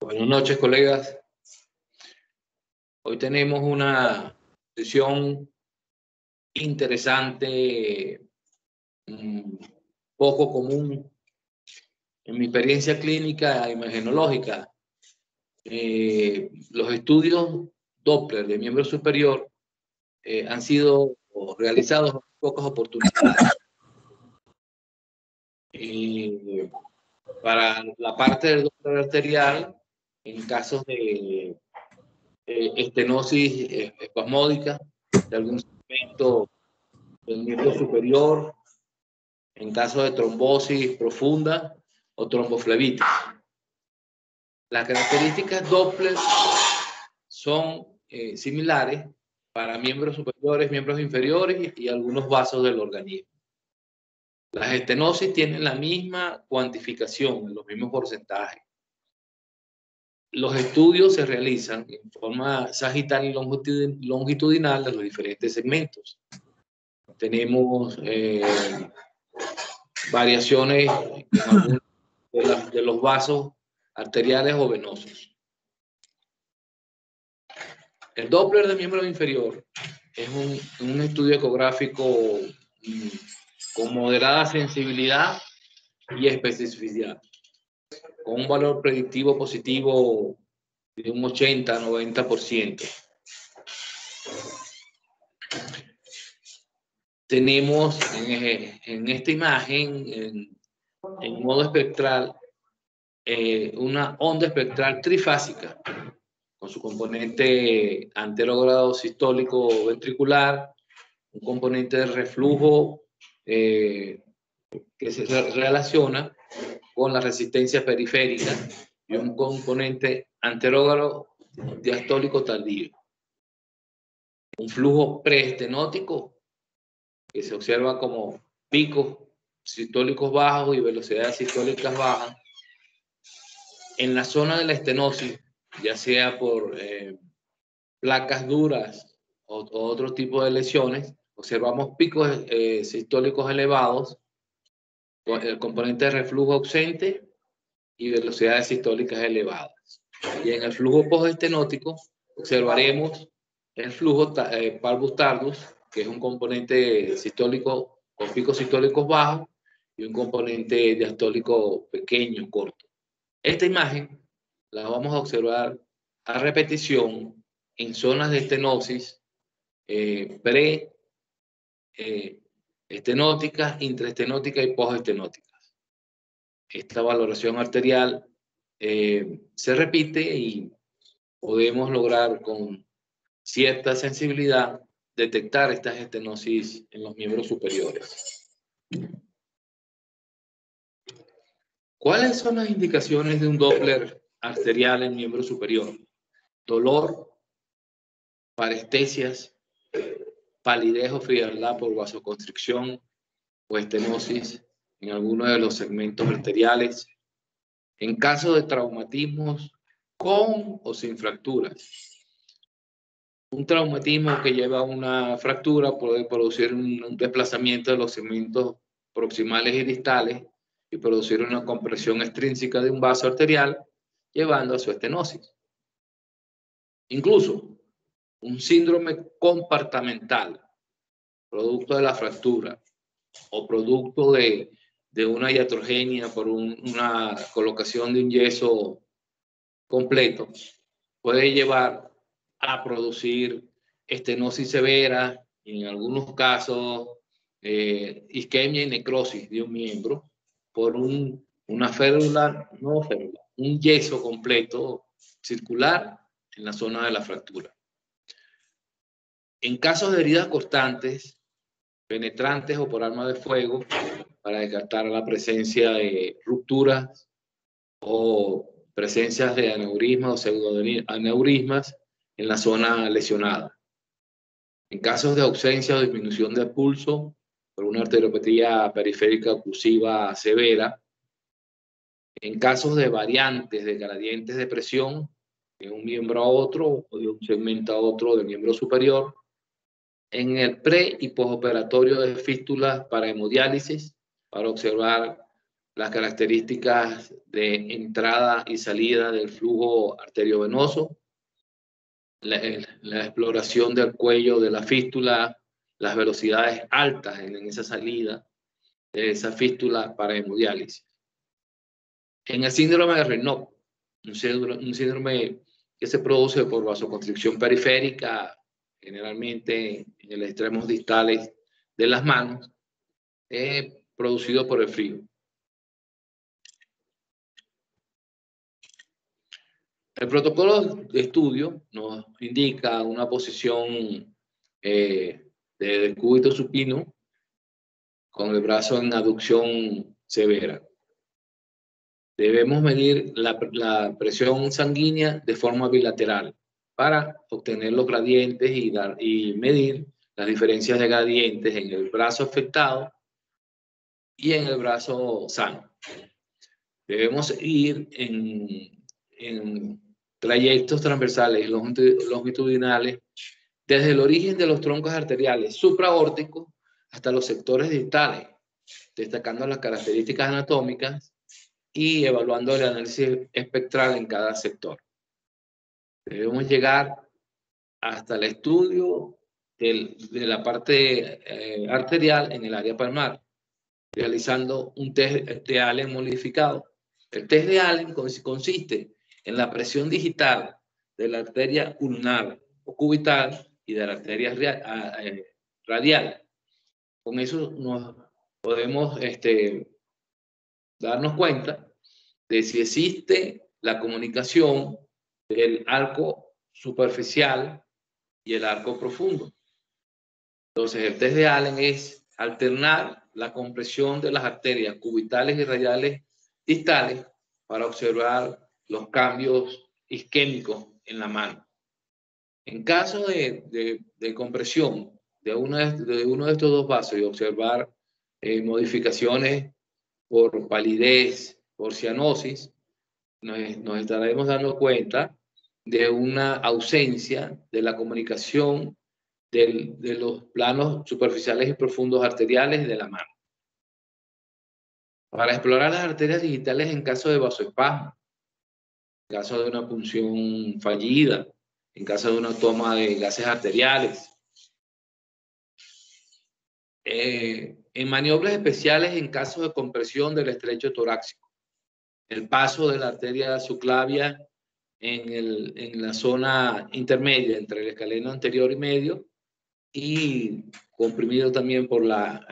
Buenas noches, colegas. Hoy tenemos una sesión interesante, poco común en mi experiencia clínica imagenológica. Los estudios Doppler de miembro superior han sido realizados en pocas oportunidades. Para la parte del Doppler arterial, en casos de estenosis espasmódica de algún segmento del miembro superior, en caso de trombosis profunda o tromboflebitis. Las características Doppler son similares para miembros superiores, miembros inferiores y algunos vasos del organismo. Las estenosis tienen la misma cuantificación, los mismos porcentajes. Los estudios se realizan en forma sagital y longitudinal de los diferentes segmentos. Tenemos variaciones en algunos de los vasos arteriales o venosos. El Doppler de miembro inferior es un estudio ecográfico con moderada sensibilidad y especificidad, con un valor predictivo positivo de un 80-90%. Tenemos en esta imagen, en modo espectral, una onda espectral trifásica, con su componente anterógrado sistólico ventricular, un componente de reflujo que se relaciona con la resistencia periférica y un componente anterógrado diastólico tardío. Un flujo preestenótico que se observa como picos sistólicos bajos y velocidades sistólicas bajas. En la zona de la estenosis, ya sea por placas duras o otro tipo de lesiones, observamos picos sistólicos elevados, con el componente de reflujo ausente y velocidades sistólicas elevadas. Y en el flujo postestenótico observaremos el flujo parvus tardus, que es un componente sistólico con picos sistólicos bajos y un componente diastólico pequeño, corto. Esta imagen la vamos a observar a repetición en zonas de estenosis estenóticas, intraestenóticas y postestenóticas. Esta valoración arterial se repite y podemos lograr con cierta sensibilidad detectar estas estenosis en los miembros superiores. ¿Cuáles son las indicaciones de un Doppler arterial en miembro superior? Dolor, parestesias, palidez o frialdad por vasoconstricción o estenosis en alguno de los segmentos arteriales. En caso de traumatismos con o sin fracturas. Un traumatismo que lleva a una fractura puede producir un desplazamiento de los segmentos proximales y distales y producir una compresión extrínseca de un vaso arterial, llevando a su estenosis. Incluso un síndrome compartamental, producto de la fractura o producto de una iatrogenia por una colocación de un yeso completo, puede llevar a producir estenosis severa y en algunos casos isquemia y necrosis de un miembro por una férula, no férula, un yeso completo circular en la zona de la fractura. En casos de heridas cortantes, penetrantes o por arma de fuego, para descartar la presencia de rupturas o presencias de aneurismas o pseudoaneurismas en la zona lesionada. En casos de ausencia o disminución de pulso por una arteriopatía periférica oclusiva severa, en casos de variantes de gradientes de presión de un miembro a otro o de un segmento a otro del miembro superior, en el pre y postoperatorio de fístulas para hemodiálisis, para observar las características de entrada y salida del flujo arteriovenoso, la exploración del cuello de la fístula, las velocidades altas en esa salida de esa fístula para hemodiálisis. En el síndrome de Raynaud, un síndrome que se produce por vasoconstricción periférica, generalmente en los extremos distales de las manos, producido por el frío. El protocolo de estudio nos indica una posición de cúbito supino con el brazo en aducción severa. Debemos medir la presión sanguínea de forma bilateral para obtener los gradientes y medir las diferencias de gradientes en el brazo afectado y en el brazo sano. Debemos ir en trayectos transversales longitudinales desde el origen de los troncos arteriales supraórticos hasta los sectores distales, destacando las características anatómicas y evaluando el análisis espectral en cada sector. Debemos llegar hasta el estudio de la parte arterial en el área palmar, realizando un test de Allen modificado. El test de Allen consiste en la presión digital de la arteria ulnar o cubital y de la arteria radial. Con eso nos podemos darnos cuenta de si existe la comunicación del arco superficial y el arco profundo. Entonces, el test de Allen es alternar la compresión de las arterias cubitales y radiales distales para observar los cambios isquémicos en la mano. En caso de compresión de uno de estos dos vasos y observar modificaciones por palidez, por cianosis, nos estaremos dando cuenta de una ausencia de la comunicación de los planos superficiales y profundos arteriales de la mano. Para explorar las arterias digitales en caso de vasoespasmo, en caso de una punción fallida, en caso de una toma de gases arteriales. En maniobras especiales en caso de compresión del estrecho torácico. El paso de la arteria subclavia en la zona intermedia entre el escaleno anterior y medio y comprimido también por la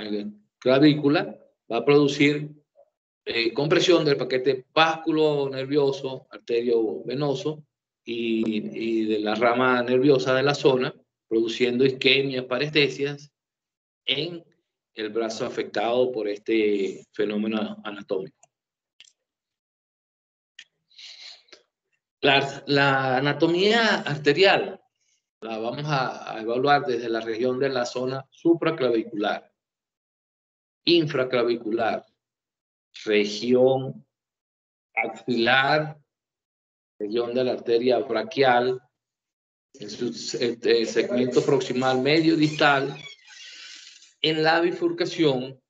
clavícula, va a producir compresión del paquete básculo nervioso, arterio venoso y de la rama nerviosa de la zona, produciendo isquemias, parestesias en el brazo afectado por este fenómeno anatómico. La anatomía arterial la vamos a evaluar desde la región de la zona supraclavicular, infraclavicular, región axilar, región de la arteria braquial, en su segmento proximal medio distal, en la bifurcación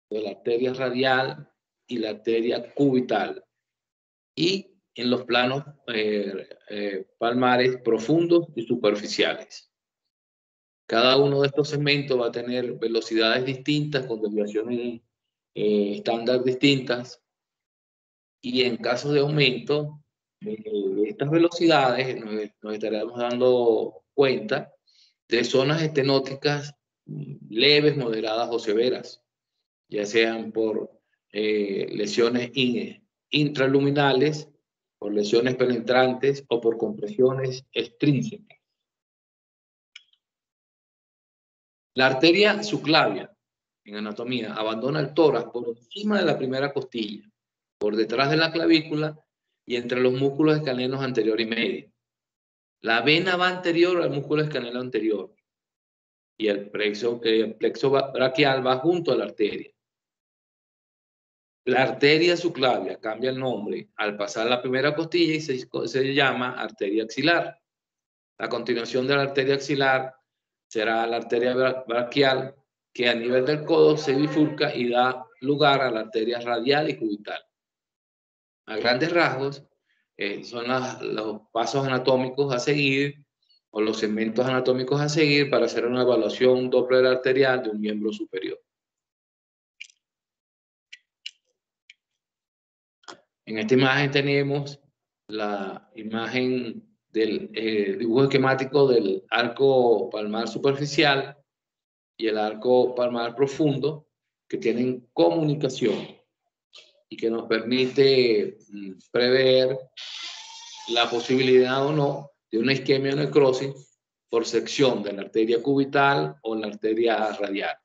de la arteria radial y la arteria cubital, y en los planos palmares profundos y superficiales. Cada uno de estos segmentos va a tener velocidades distintas con desviaciones estándar distintas, y en caso de aumento de estas velocidades nos estaremos dando cuenta de zonas estenóticas leves, moderadas o severas, ya sean por lesiones intraluminales, por lesiones penetrantes o por compresiones extrínsecas. La arteria subclavia en anatomía abandona el tórax por encima de la primera costilla, por detrás de la clavícula y entre los músculos escalenos anterior y medio. La vena va anterior al músculo escaleno anterior y el plexo braquial va junto a la arteria. La arteria subclavia cambia el nombre al pasar la primera costilla y se llama arteria axilar. La continuación de la arteria axilar será la arteria braquial, que a nivel del codo se bifurca y da lugar a la arteria radial y cubital. A grandes rasgos, son los pasos anatómicos a seguir o los segmentos anatómicos a seguir para hacer una evaluación Doppler arterial de un miembro superior. En esta imagen tenemos la imagen del dibujo esquemático del arco palmar superficial y el arco palmar profundo, que tienen comunicación y que nos permite prever la posibilidad o no de una isquemia o necrosis por sección de la arteria cubital o la arteria radial.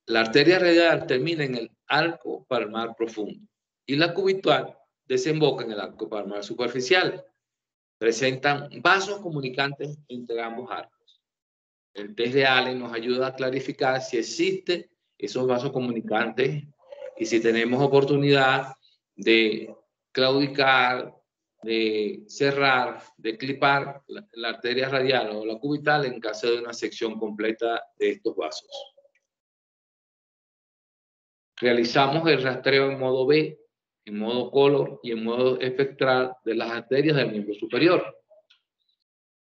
La arteria radial termina en el arco palmar profundo y la cubital desemboca en el arco palmar superficial. Presentan vasos comunicantes entre ambos arcos. El test de Allen nos ayuda a clarificar si existen esos vasos comunicantes y si tenemos oportunidad de claudicar, de cerrar, de clipar la arteria radial o la cubital en caso de una sección completa de estos vasos. Realizamos el rastreo en modo B, en modo color y en modo espectral de las arterias del miembro superior.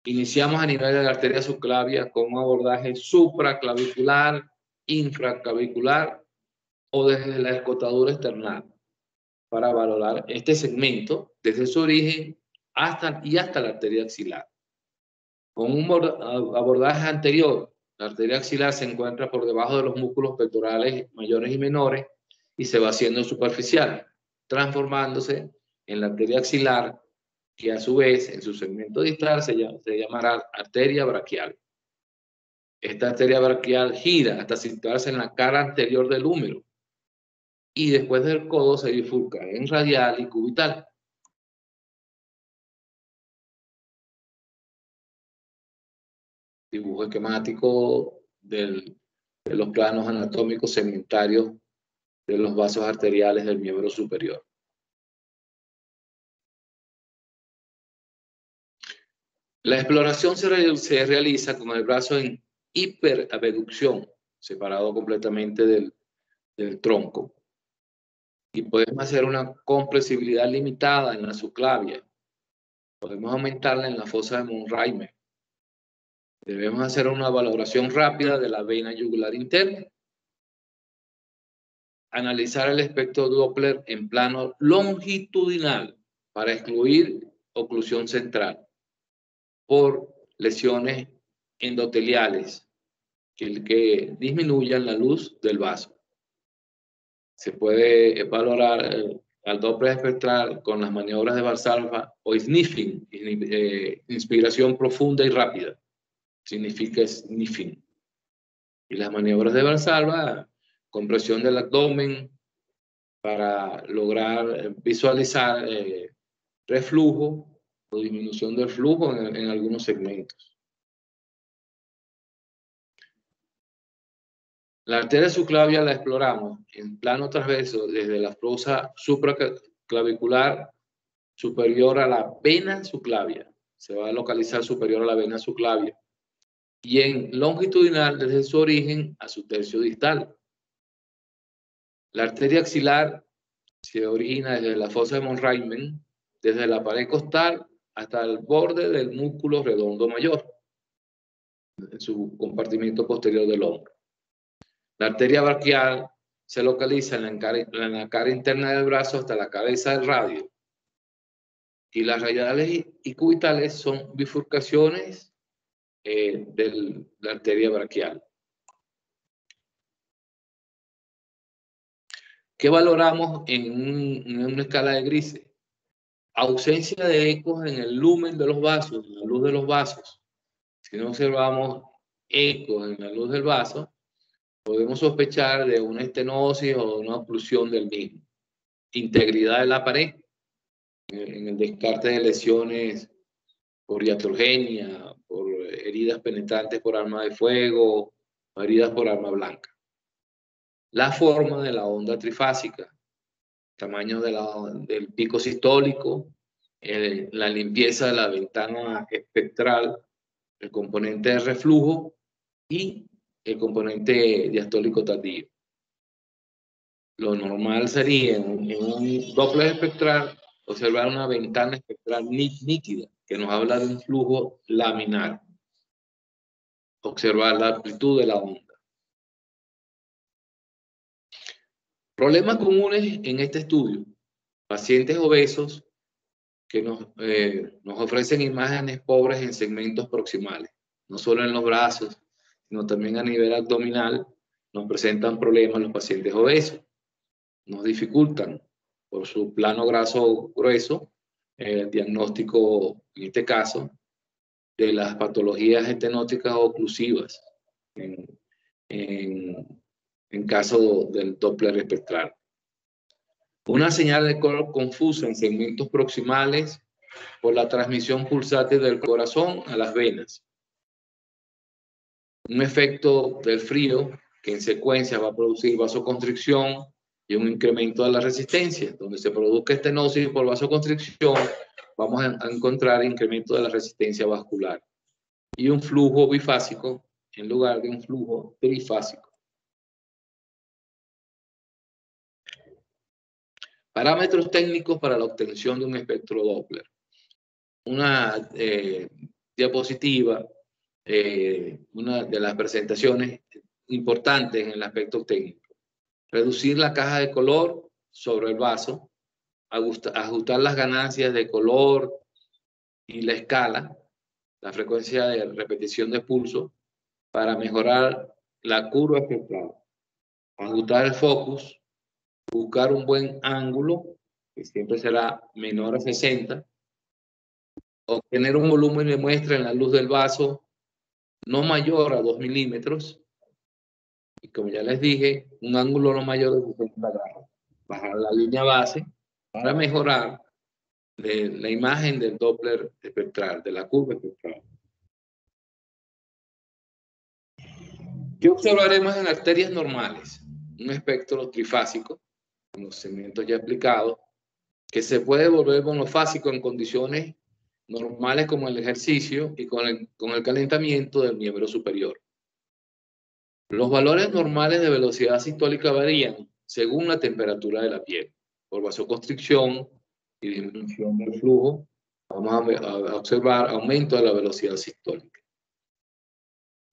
Iniciamos a nivel de la arteria subclavia con un abordaje supraclavicular, infraclavicular o desde la escotadura external para valorar este segmento desde su origen hasta la arteria axilar. Con un abordaje anterior, la arteria axilar se encuentra por debajo de los músculos pectorales mayores y menores y se va haciendo superficial, transformándose en la arteria axilar, que a su vez en su segmento distal se llamará arteria braquial. Esta arteria braquial gira hasta situarse en la cara anterior del húmero y después del codo se bifurca en radial y cubital. Dibujo esquemático de los planos anatómicos segmentarios de los vasos arteriales del miembro superior. La exploración se realiza con el brazo en hiperabducción, separado completamente del tronco. Y podemos hacer una compresibilidad limitada en la subclavia. Podemos aumentarla en la fosa de Monreimer. Debemos hacer una valoración rápida de la vena yugular interna. Analizar el espectro Doppler en plano longitudinal para excluir oclusión central por lesiones endoteliales que disminuyan la luz del vaso. Se puede valorar al Doppler espectral con las maniobras de Valsalva o sniffing, inspiración profunda y rápida. Significa sniffing. Y las maniobras de Valsalva, compresión del abdomen para lograr visualizar reflujo o disminución del flujo en algunos segmentos. La arteria subclavia la exploramos en plano transverso desde la fosa supraclavicular superior a la vena subclavia. Se va a localizar superior a la vena subclavia. Y en longitudinal desde su origen a su tercio distal. La arteria axilar se origina desde la fosa de Monreimer, desde la pared costal hasta el borde del músculo redondo mayor, en su compartimento posterior del hombro. La arteria braquial se localiza en la cara interna del brazo hasta la cabeza del radio. Y las radiales y cubitales son bifurcaciones de la arteria braquial. ¿Qué valoramos en una escala de grises? Ausencia de ecos en el lumen de los vasos, en la luz de los vasos. Si no observamos ecos en la luz del vaso, podemos sospechar de una estenosis o de una oclusión del mismo. Integridad de la pared, en el descarte de lesiones por iatrogenia, por heridas penetrantes por arma de fuego, o heridas por arma blanca. La forma de la onda trifásica, tamaño del pico sistólico, la limpieza de la ventana espectral, el componente de reflujo y el componente diastólico tardío. Lo normal sería en un Doppler espectral observar una ventana espectral nítida que nos habla de un flujo laminar. Observar la amplitud de la onda. Problemas comunes en este estudio. Pacientes obesos que nos ofrecen imágenes pobres en segmentos proximales, no solo en los brazos, sino también a nivel abdominal, nos presentan problemas los pacientes obesos. Nos dificultan por su plano graso grueso el diagnóstico, en este caso, de las patologías estenóticas oclusivas en caso del Doppler espectral. Una señal de color confusa en segmentos proximales por la transmisión pulsátil del corazón a las venas. Un efecto del frío que en secuencia va a producir vasoconstricción y un incremento de la resistencia. Donde se produzca estenosis por vasoconstricción, vamos a encontrar incremento de la resistencia vascular. Y un flujo bifásico en lugar de un flujo trifásico. Parámetros técnicos para la obtención de un espectro Doppler. Una diapositiva, una de las presentaciones importantes en el aspecto técnico. Reducir la caja de color sobre el vaso, ajustar las ganancias de color y la escala, la frecuencia de repetición de pulso, para mejorar la curva espectral. Ajustar el focus, buscar un buen ángulo, que siempre será menor a 60, obtener un volumen de muestra en la luz del vaso no mayor a 2 milímetros, y como ya les dije, un ángulo no mayor de 60 grados. Bajar la línea base para mejorar la imagen del Doppler espectral, de la curva espectral. ¿Qué observaremos en arterias normales? Un espectro trifásico, con los segmentos ya explicados, que se puede volver monofásico en condiciones normales como el ejercicio y con el calentamiento del miembro superior. Los valores normales de velocidad sistólica varían según la temperatura de la piel. Por vasoconstricción y disminución del flujo, vamos a observar aumento de la velocidad sistólica.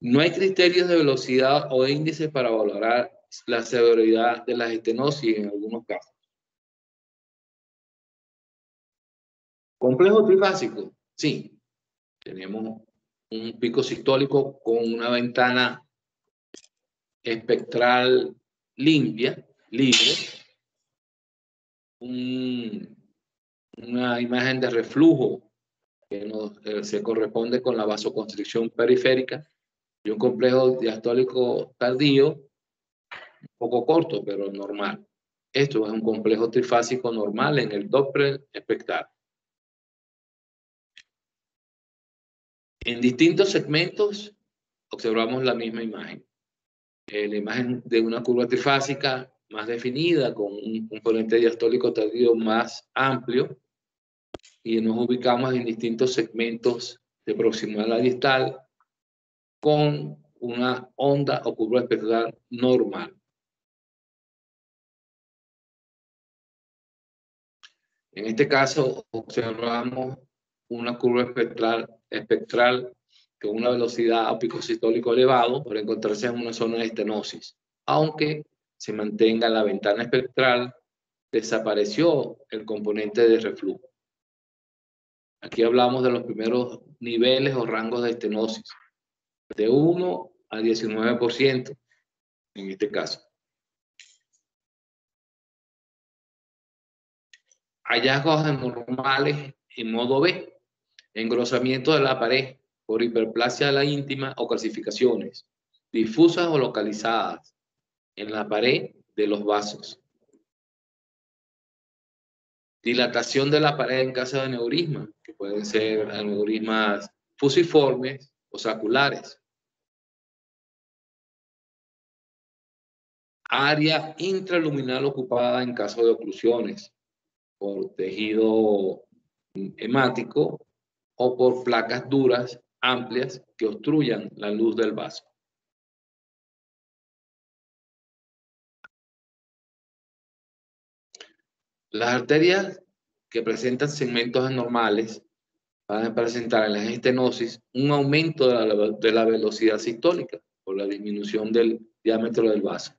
No hay criterios de velocidad o índices para valorar la severidad de la estenosis en algunos casos. ¿Complejo trifásico? Sí. Tenemos un pico sistólico con una ventana espectral libre, una imagen de reflujo que se corresponde con la vasoconstricción periférica y un complejo diastólico tardío, un poco corto, pero normal. Esto es un complejo trifásico normal en el Doppler espectral. En distintos segmentos observamos la misma imagen. La imagen de una curva trifásica más definida, con un componente diastólico tardío más amplio, y nos ubicamos en distintos segmentos de proximal a distal con una onda o curva espectral normal. En este caso observamos una curva espectral con una velocidad o pico sistólico elevado por encontrarse en una zona de estenosis. Aunque se mantenga la ventana espectral, desapareció el componente de reflujo. Aquí hablamos de los primeros niveles o rangos de estenosis, de 1 a 19% en este caso. Hallazgos anormales en modo B, engrosamiento de la pared por hiperplasia de la íntima o calcificaciones, difusas o localizadas en la pared de los vasos. Dilatación de la pared en caso de aneurisma, que pueden ser aneurismas fusiformes o saculares. Área intraluminal ocupada en caso de oclusiones por tejido hemático o por placas duras amplias que obstruyan la luz del vaso. Las arterias que presentan segmentos anormales van a presentar en la estenosis un aumento de la velocidad sistólica por la disminución del diámetro del vaso,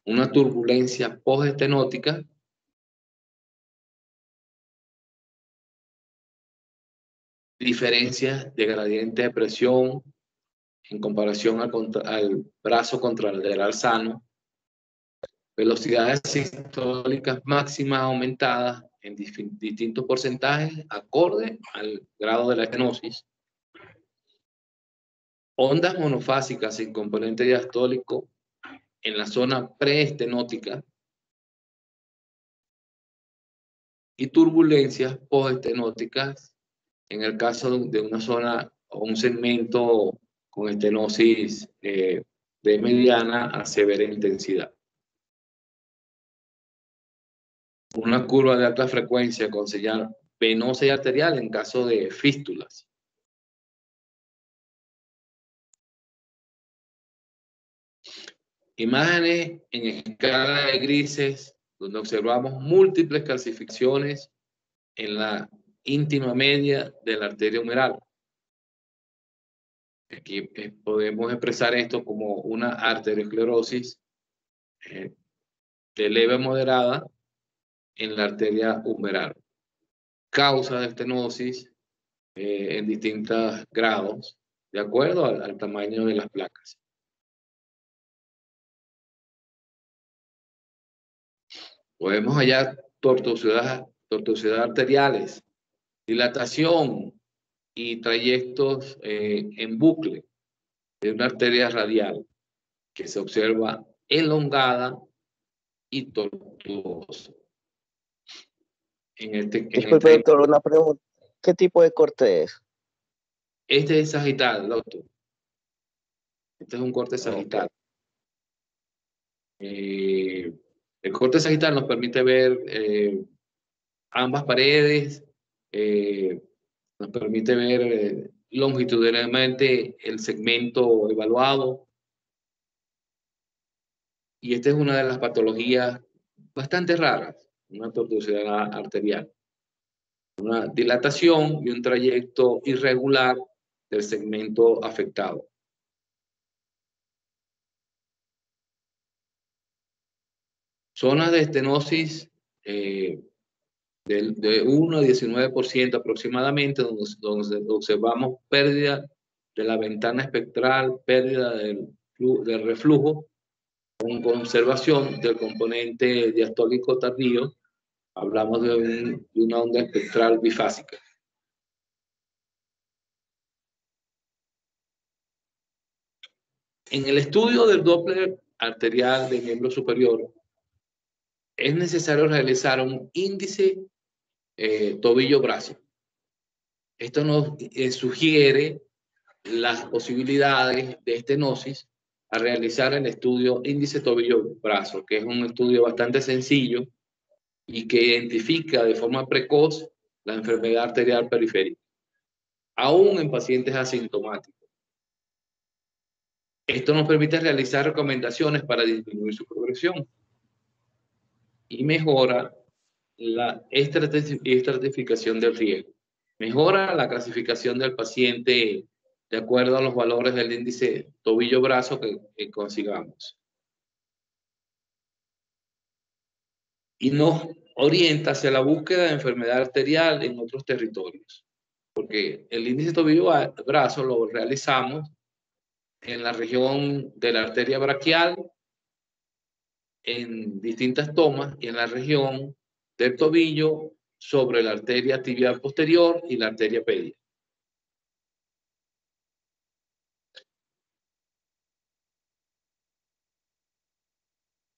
una turbulencia postestenótica, diferencias de gradiente de presión en comparación al brazo contralateral sano, velocidades sistólicas máximas aumentadas en distintos porcentajes acorde al grado de la estenosis, ondas monofásicas sin componente diastólico en la zona preestenótica y turbulencias postestenóticas en el caso de una zona o un segmento con estenosis de mediana a severa intensidad. Una curva de alta frecuencia con señal venosa y arterial en caso de fístulas. Imágenes en escala de grises, donde observamos múltiples calcificaciones en la íntima media de la arteria humeral. Aquí podemos expresar esto como una arteriosclerosis de leve a moderada en la arteria humeral. Causa de estenosis en distintos grados, de acuerdo al tamaño de las placas. Podemos hallar tortuosidades arteriales, dilatación y trayectos en bucle de una arteria radial que se observa elongada y tortuosa. Disculpe, doctor, una pregunta. ¿Qué tipo de corte es? Este es sagital, doctor. Este es un corte sagital. Okay. El corte sagital nos permite ver ambas paredes, nos permite ver longitudinalmente el segmento evaluado. Y esta es una de las patologías bastante raras, una tortuosidad arterial. Una dilatación y un trayecto irregular del segmento afectado. Zonas de estenosis de 1 a 19% aproximadamente, donde observamos pérdida de la ventana espectral, pérdida del reflujo, con conservación del componente diastólico tardío. Hablamos de una onda espectral bifásica. En el estudio del Doppler arterial del miembro superior, es necesario realizar un índice tobillo-brazo. Esto nos sugiere las posibilidades de estenosis a realizar el estudio índice tobillo-brazo, que es un estudio bastante sencillo y que identifica de forma precoz la enfermedad arterial periférica, aún en pacientes asintomáticos. Esto nos permite realizar recomendaciones para disminuir su progresión y mejora la estratificación del riesgo. Mejora la clasificación del paciente de acuerdo a los valores del índice tobillo-brazo que consigamos. Y nos orienta hacia la búsqueda de enfermedad arterial en otros territorios. Porque el índice tobillo-brazo lo realizamos en la región de la arteria braquial, en distintas tomas, y en la región del tobillo sobre la arteria tibial posterior y la arteria pedia.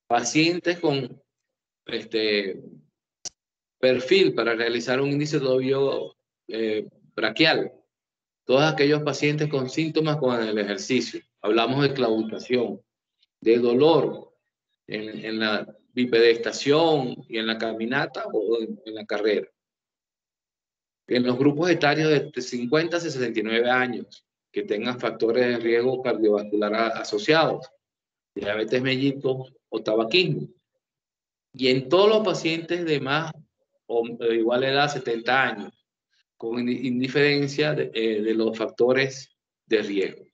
Pacientes con perfil para realizar un índice tobillo braquial. Todos aquellos pacientes con síntomas con el ejercicio. Hablamos de claudicación, de dolor en la bipedestación y en la caminata o en la carrera. En los grupos etarios de 50 a 69 años que tengan factores de riesgo cardiovascular asociados, diabetes mellitus o tabaquismo. Y en todos los pacientes de más o igual edad, 70 años, con indiferencia de los factores de riesgo.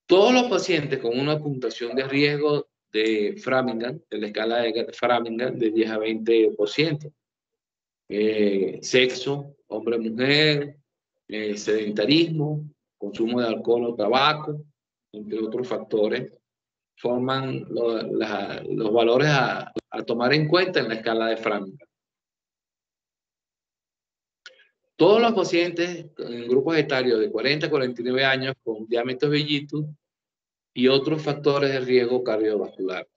Todos los pacientes con una puntuación de riesgo de Framingham, de la escala de Framingham, de 10 a 20%. Sexo, hombre-mujer, sedentarismo, consumo de alcohol o tabaco, entre otros factores, forman los valores a tomar en cuenta en la escala de Framingham. Todos los pacientes en grupos etarios de 40 a 49 años con diabetes mellitus y otros factores de riesgo cardiovascular.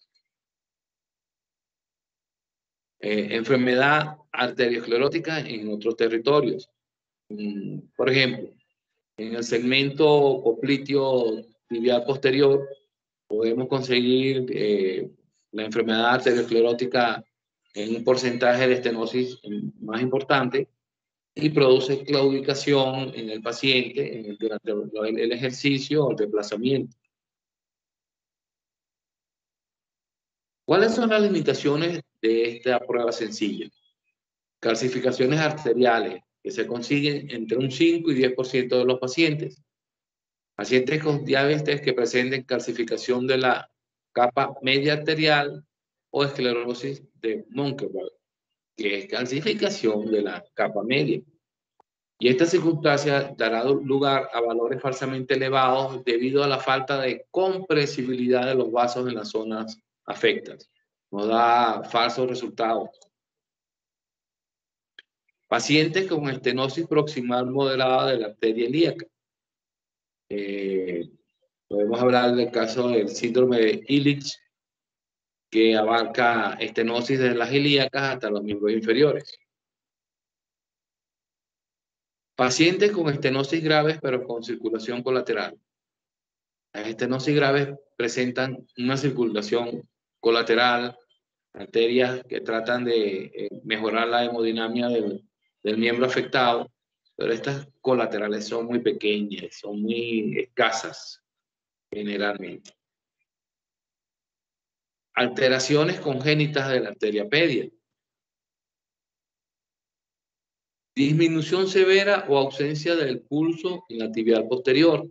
Enfermedad arteriosclerótica en otros territorios. Por ejemplo, en el segmento popliteo tibial posterior podemos conseguir la enfermedad arteriosclerótica en un porcentaje de estenosis más importante y produce claudicación en el paciente durante el ejercicio o el desplazamiento. ¿Cuáles son las limitaciones de esta prueba sencilla? Calcificaciones arteriales que se consiguen entre un 5 y 10% de los pacientes. Pacientes con diabetes que presenten calcificación de la capa media arterial o esclerosis de Monckeberg, que es calcificación de la capa media. Y esta circunstancia dará lugar a valores falsamente elevados debido a la falta de compresibilidad de los vasos en las zonas afectadas. Nos da falsos resultados. Pacientes con estenosis proximal moderada de la arteria ilíaca. Podemos hablar del caso del síndrome de Illich, que abarca estenosis de las ilíacas hasta los miembros inferiores. Pacientes con estenosis graves pero con circulación colateral. Las estenosis graves presentan una circulación colateral, arterias que tratan de mejorar la hemodinamia del miembro afectado, pero estas colaterales son muy pequeñas, son muy escasas generalmente. Alteraciones congénitas de la arteria pedia. Disminución severa o ausencia del pulso en la tibial posterior,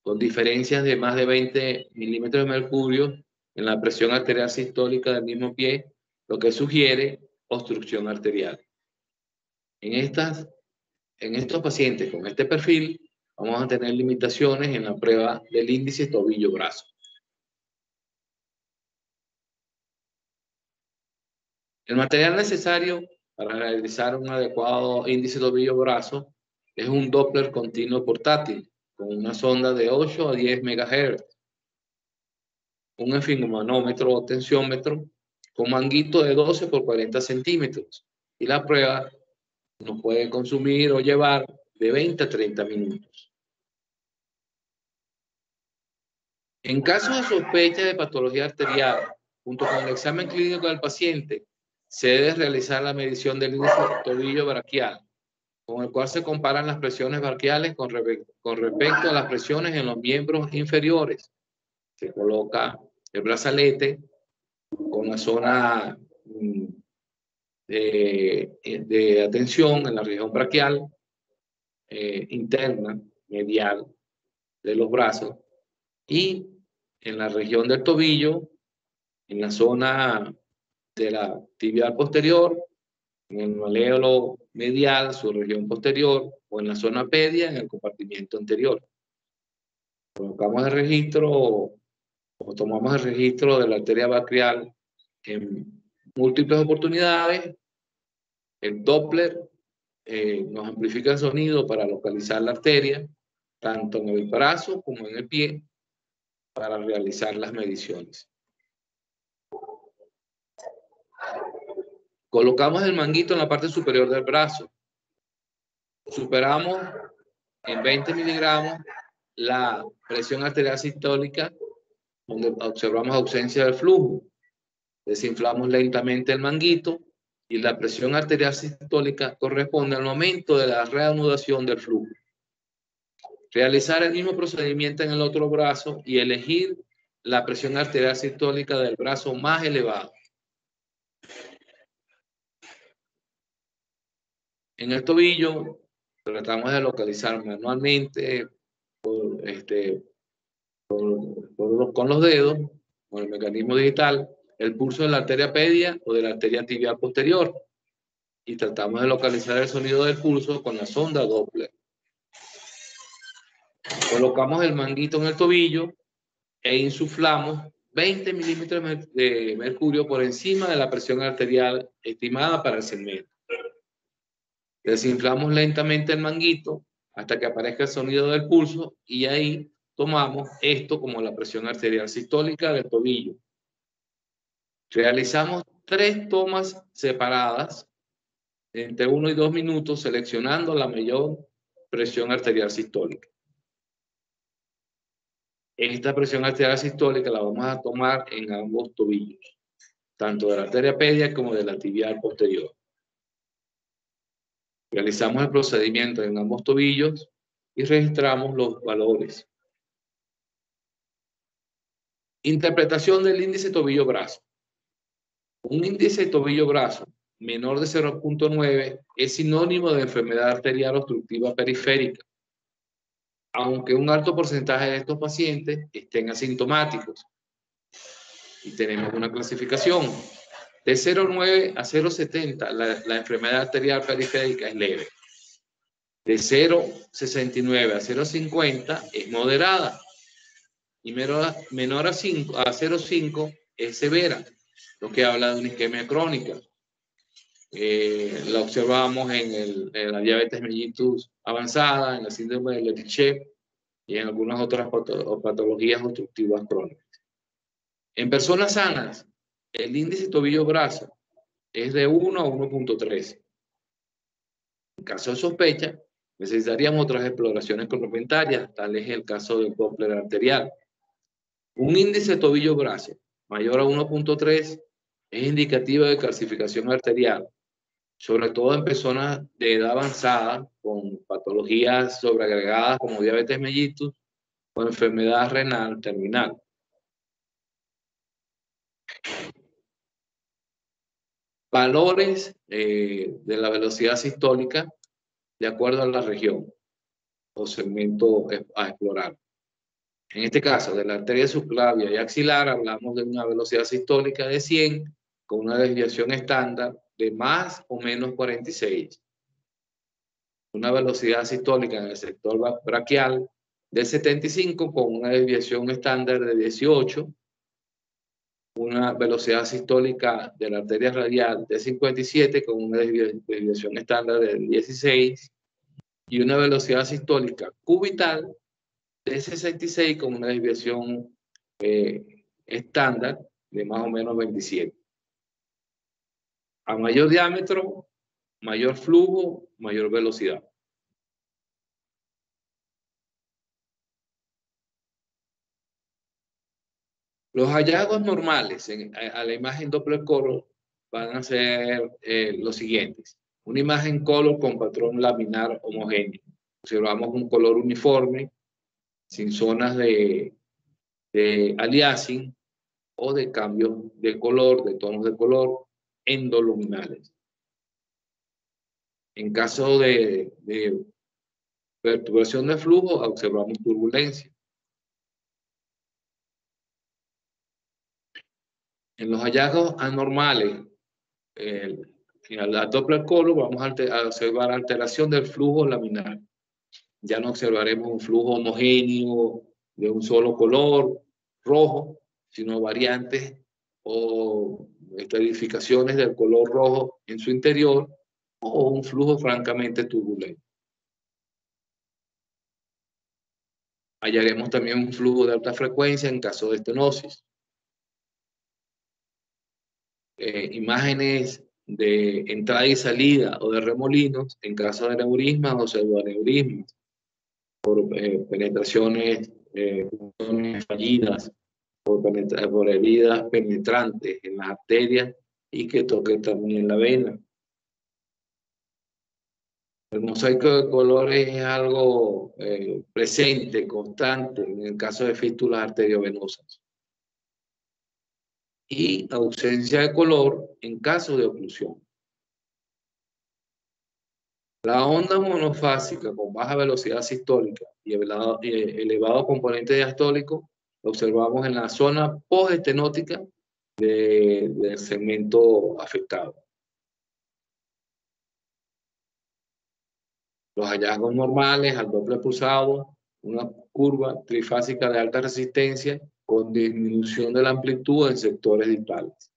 con diferencias de más de 20 milímetros de mercurio en la presión arterial sistólica del mismo pie, lo que sugiere obstrucción arterial. En estos pacientes con este perfil, vamos a tener limitaciones en la prueba del índice tobillo-brazo. El material necesario para realizar un adecuado índice tobillo-brazo es un Doppler continuo portátil con una sonda de 8 a 10 MHz, un esfigmomanómetro o tensiómetro con manguito de 12 por 40 centímetros y la prueba nos puede consumir o llevar de 20 a 30 minutos. En caso de sospecha de patología arterial, junto con el examen clínico del paciente, se debe realizar la medición del índice tobillo braquial, con el cual se comparan las presiones braquiales con respecto a las presiones en los miembros inferiores. Se coloca el brazalete con la zona de atención en la región braquial interna, medial de los brazos, y en la región del tobillo, en la zona de la tibial posterior, en el maléolo medial, su región posterior, o en la zona pedia, en el compartimiento anterior. Colocamos el registro o tomamos el registro de la arteria braquial en múltiples oportunidades. El Doppler nos amplifica el sonido para localizar la arteria, tanto en el brazo como en el pie, para realizar las mediciones. Colocamos el manguito en la parte superior del brazo. Superamos en 20 miligramos la presión arterial sistólica, donde observamos ausencia del flujo. Desinflamos lentamente el manguito y la presión arterial sistólica corresponde al momento de la reanudación del flujo. Realizar el mismo procedimiento en el otro brazo y elegir la presión arterial sistólica del brazo más elevado. En el tobillo tratamos de localizar manualmente con los dedos, con el mecanismo digital, el pulso de la arteria pedia o de la arteria tibial posterior. Y tratamos de localizar el sonido del pulso con la sonda Doppler. Colocamos el manguito en el tobillo e insuflamos 20 milímetros de mercurio por encima de la presión arterial estimada para el segmento. Desinflamos lentamente el manguito hasta que aparezca el sonido del pulso y ahí tomamos esto como la presión arterial sistólica del tobillo. Realizamos 3 tomas separadas entre 1 y 2 minutos seleccionando la mayor presión arterial sistólica. Esta presión arterial sistólica la vamos a tomar en ambos tobillos, tanto de la arteria pedia como de la tibial posterior. Realizamos el procedimiento en ambos tobillos y registramos los valores. Interpretación del índice tobillo-brazo. Un índice tobillo-brazo menor de 0.9 es sinónimo de enfermedad arterial obstructiva periférica, aunque un alto porcentaje de estos pacientes estén asintomáticos. Y tenemos una clasificación. De 0.9 a 0.70, la enfermedad arterial periférica es leve. De 0.69 a 0.50 es moderada. Y menor a 0.5 es severa, lo que habla de una isquemia crónica. La observamos en la diabetes mellitus avanzada, en la síndrome de Letichet y en algunas otras patologías obstructivas crónicas. En personas sanas, el índice tobillo-brazo es de 1 a 1.3. En caso de sospecha, necesitaríamos otras exploraciones complementarias, tal es el caso del Doppler arterial. Un índice tobillo-brazo mayor a 1.3 es indicativo de calcificación arterial, sobre todo en personas de edad avanzada con patologías sobreagregadas como diabetes mellitus o enfermedad renal terminal. Valores de la velocidad sistólica de acuerdo a la región o segmento a explorar. En este caso, de la arteria subclavia y axilar, hablamos de una velocidad sistólica de 100 con una desviación estándar de más o menos 46. Una velocidad sistólica en el sector braquial de 75 con una desviación estándar de 18. Una velocidad sistólica de la arteria radial de 57 con una desviación estándar de 16. Y una velocidad sistólica cubital de 66 con una desviación estándar de más o menos 27. A mayor diámetro, mayor flujo, mayor velocidad. Los hallazgos normales a la imagen Doppler color van a ser los siguientes. Una imagen color con patrón laminar homogéneo. Observamos un color uniforme, sin zonas de aliasing o de cambio de color, de tonos de color endoluminales. En caso de perturbación de flujo, observamos turbulencia. En los hallazgos anormales, en la Doppler color, vamos a observar alteración del flujo laminar. Ya no observaremos un flujo homogéneo de un solo color rojo, sino variantes o estratificaciones del color rojo en su interior o un flujo francamente turbulento. Hallaremos también un flujo de alta frecuencia en caso de estenosis. Imágenes de entrada y salida o de remolinos en caso de aneurismas o pseudoaneurismas por penetraciones fallidas, por heridas penetrantes en las arterias y que toquen también la vena. El mosaico de colores es algo presente, constante, en el caso de fístulas arteriovenosas. y ausencia de color en caso de oclusión. La onda monofásica con baja velocidad sistólica y elevado componente diastólico lo observamos en la zona postestenótica del segmento afectado. Los hallazgos normales al Doppler pulsado, una curva trifásica de alta resistencia con disminución de la amplitud en sectores distales.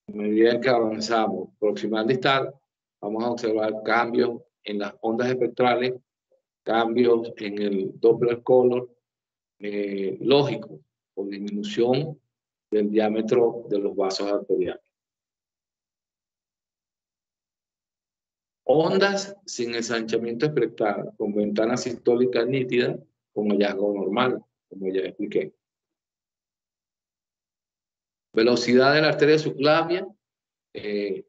A medida que avanzamos proximal distal, vamos a observar cambios en las ondas espectrales, cambios en el Doppler color lógico, con disminución del diámetro de los vasos arteriales. Ondas sin ensanchamiento espectral, con ventana sistólica nítida, con hallazgo normal, como ya expliqué. Velocidad de la arteria subclavia,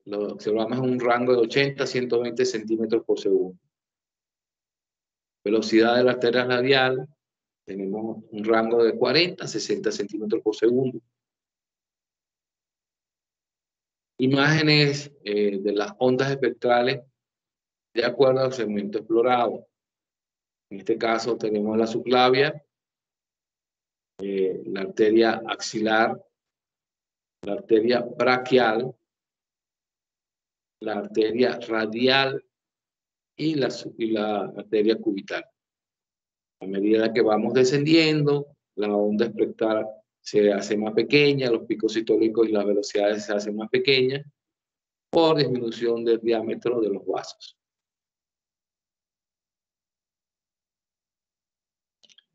lo observamos en un rango de 80 a 120 centímetros por segundo. Velocidad de la arteria radial, tenemos un rango de 40 a 60 centímetros por segundo. Imágenes de las ondas espectrales de acuerdo al segmento explorado. En este caso tenemos la subclavia, la arteria axilar, la arteria braquial, la arteria radial y la arteria cubital. A medida que vamos descendiendo, la onda espectral se hace más pequeña, los picos sistólicos y las velocidades se hacen más pequeñas por disminución del diámetro de los vasos.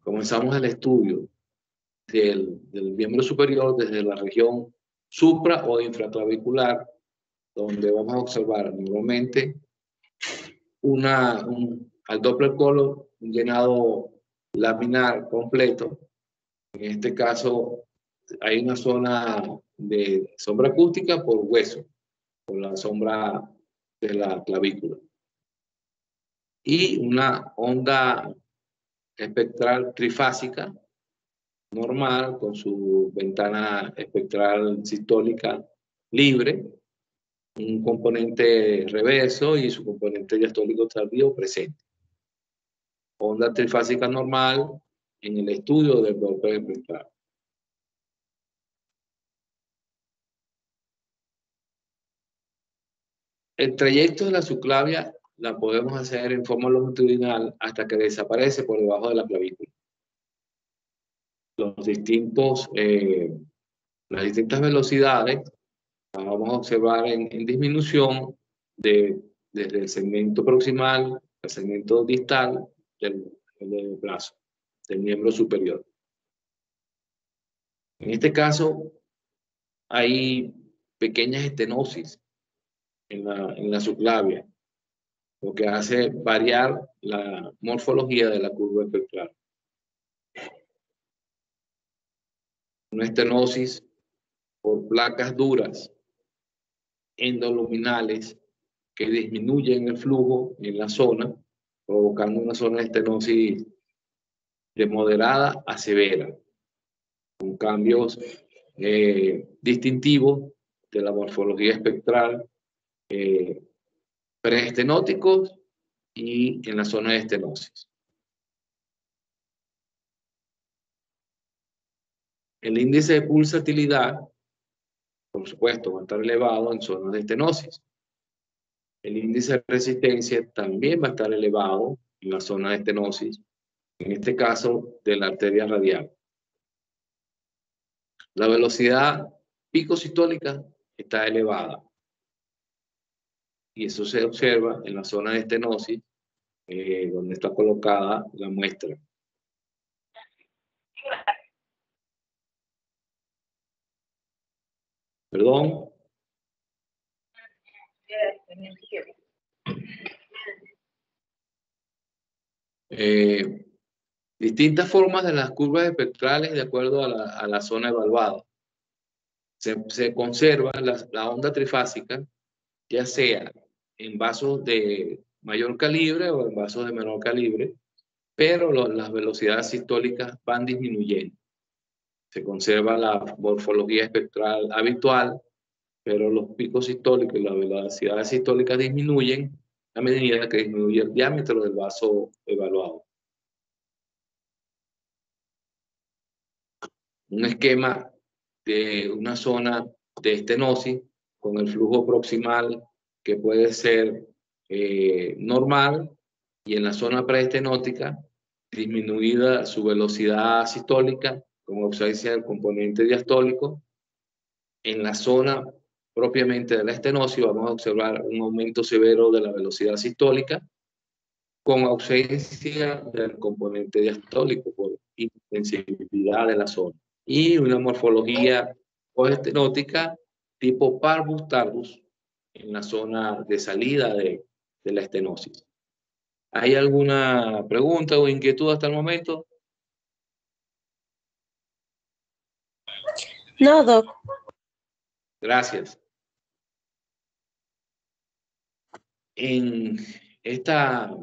Comenzamos el estudio del miembro superior desde la región supra o infraclavicular, donde vamos a observar nuevamente al Doppler color, un llenado laminar completo. En este caso hay una zona de sombra acústica por hueso, por la sombra de la clavícula. Y una onda espectral trifásica normal con su ventana espectral sistólica libre, un componente reverso y su componente diastólico tardío presente. Onda trifásica normal en el estudio del Doppler espectral. El trayecto de la subclavia la podemos hacer en forma longitudinal hasta que desaparece por debajo de la clavícula. Las distintas velocidades las vamos a observar en disminución desde el segmento proximal al segmento distal del brazo, del miembro superior. En este caso, hay pequeñas estenosis en la subclavia, lo que hace variar la morfología de la curva espectral. Una estenosis por placas duras endoluminales que disminuyen el flujo en la zona, provocando una zona de estenosis de moderada a severa, con cambios distintivos de la morfología espectral preestenóticos y en la zona de estenosis. El índice de pulsatilidad, por supuesto, va a estar elevado en zonas de estenosis. El índice de resistencia también va a estar elevado en la zona de estenosis, en este caso de la arteria radial. La velocidad picosistólica está elevada. Y eso se observa en la zona de estenosis, donde está colocada la muestra. Perdón. Distintas formas de las curvas espectrales de acuerdo a la zona evaluada. Se conserva la onda trifásica, ya sea en vasos de mayor calibre o en vasos de menor calibre, pero las velocidades sistólicas van disminuyendo. Se conserva la morfología espectral habitual, pero los picos sistólicos y las velocidades sistólicas disminuyen a medida que disminuye el diámetro del vaso evaluado. Un esquema de una zona de estenosis con el flujo proximal que puede ser normal, y en la zona preestenótica disminuida su velocidad sistólica con ausencia del componente diastólico. En la zona propiamente de la estenosis vamos a observar un aumento severo de la velocidad sistólica con ausencia del componente diastólico por insensibilidad de la zona, y una morfología postestenótica tipo parvus tardus en la zona de salida de la estenosis. ¿Hay alguna pregunta o inquietud hasta el momento? No, Doc. Gracias. En esta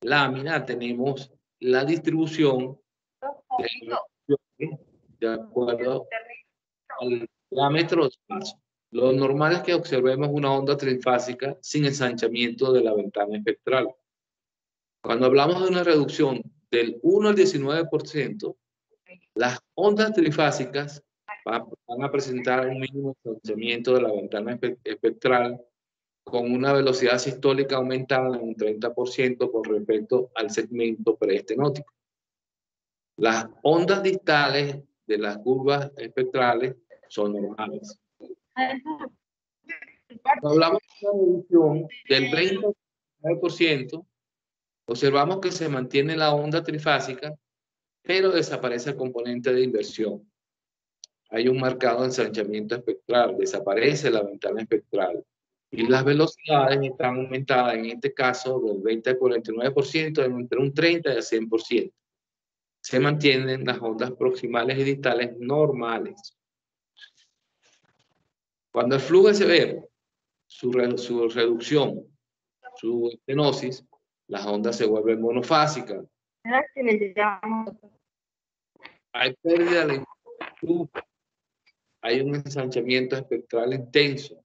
lámina tenemos la distribución de acuerdo al diámetro del vaso. Lo normal es que observemos una onda trifásica sin ensanchamiento de la ventana espectral. Cuando hablamos de una reducción del 1 al 19%, las ondas trifásicas van a presentar un mínimo ensanchamiento de la ventana espectral con una velocidad sistólica aumentada en un 30% con respecto al segmento preestenótico. Las ondas distales de las curvas espectrales son normales. Cuando hablamos de una reducción del 20%, observamos que se mantiene la onda trifásica, pero desaparece el componente de inversión. Hay un marcado ensanchamiento espectral, desaparece la ventana espectral, y las velocidades están aumentadas, en este caso, del 20 al 49%, entre un 30 y el 100%. Se mantienen las ondas proximales y distales normales. Cuando el flujo es severo, su reducción, su estenosis, las ondas se vuelven monofásicas. Hay pérdida de luz, hay un ensanchamiento espectral intenso,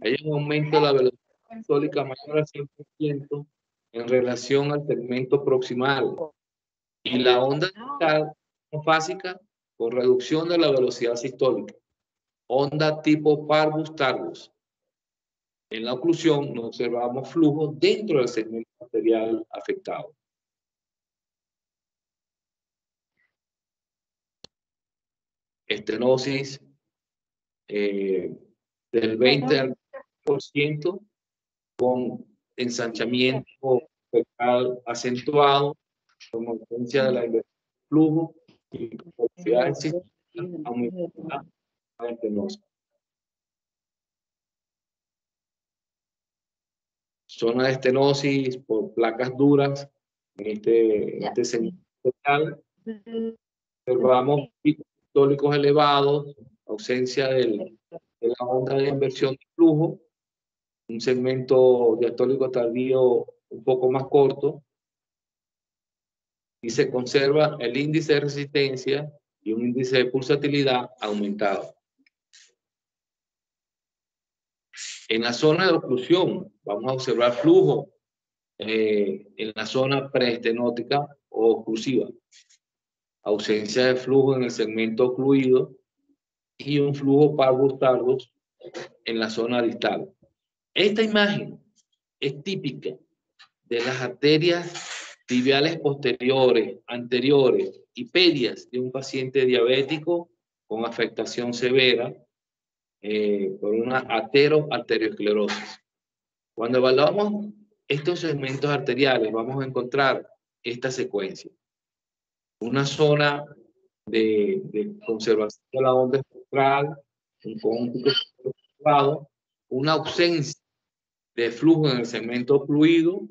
hay un aumento de la velocidad sistólica mayor al 100% en relación al segmento proximal, y la onda distal monofásica con reducción de la velocidad sistólica. Onda tipo parvus tardus. En la oclusión no observamos flujo dentro del segmento arterial afectado. Estenosis del 20 al 30% con ensanchamiento espectral acentuado, con ausencia de la inversión de flujo y velocidad sistólica aumentada de la estenosis. Zona de estenosis por placas duras en este segmento espectral. Observamos picos sistólicos elevados, ausencia de la onda de inversión de flujo, un segmento diastólico tardío un poco más corto, y se conserva el índice de resistencia y un índice de pulsatilidad aumentado. En la zona de oclusión vamos a observar flujo en la zona preestenótica o oclusiva, ausencia de flujo en el segmento ocluido y un flujo parvus tardus en la zona distal. Esta imagen es típica de las arterias tibiales posteriores, anteriores y pedias de un paciente diabético con afectación severa por una arterioesclerosis. Cuando evaluamos estos segmentos arteriales vamos a encontrar esta secuencia. Una zona de conservación de la onda espectral, una ausencia de flujo en el segmento fluido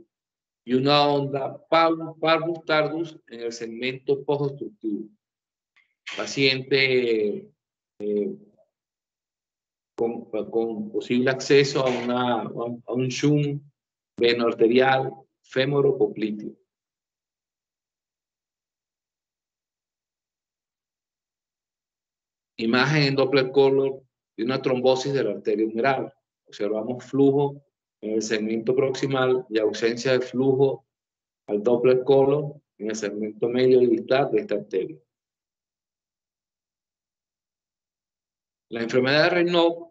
y una onda parvus tardus en el segmento post-obstructivo. Paciente con posible acceso a un shunt venoarterial femoropopliteo. Imagen en Doppler color de una trombosis de la arteria humeral. Observamos flujo en el segmento proximal y ausencia de flujo al Doppler color en el segmento medio y distal de esta arteria. La enfermedad de Raynaud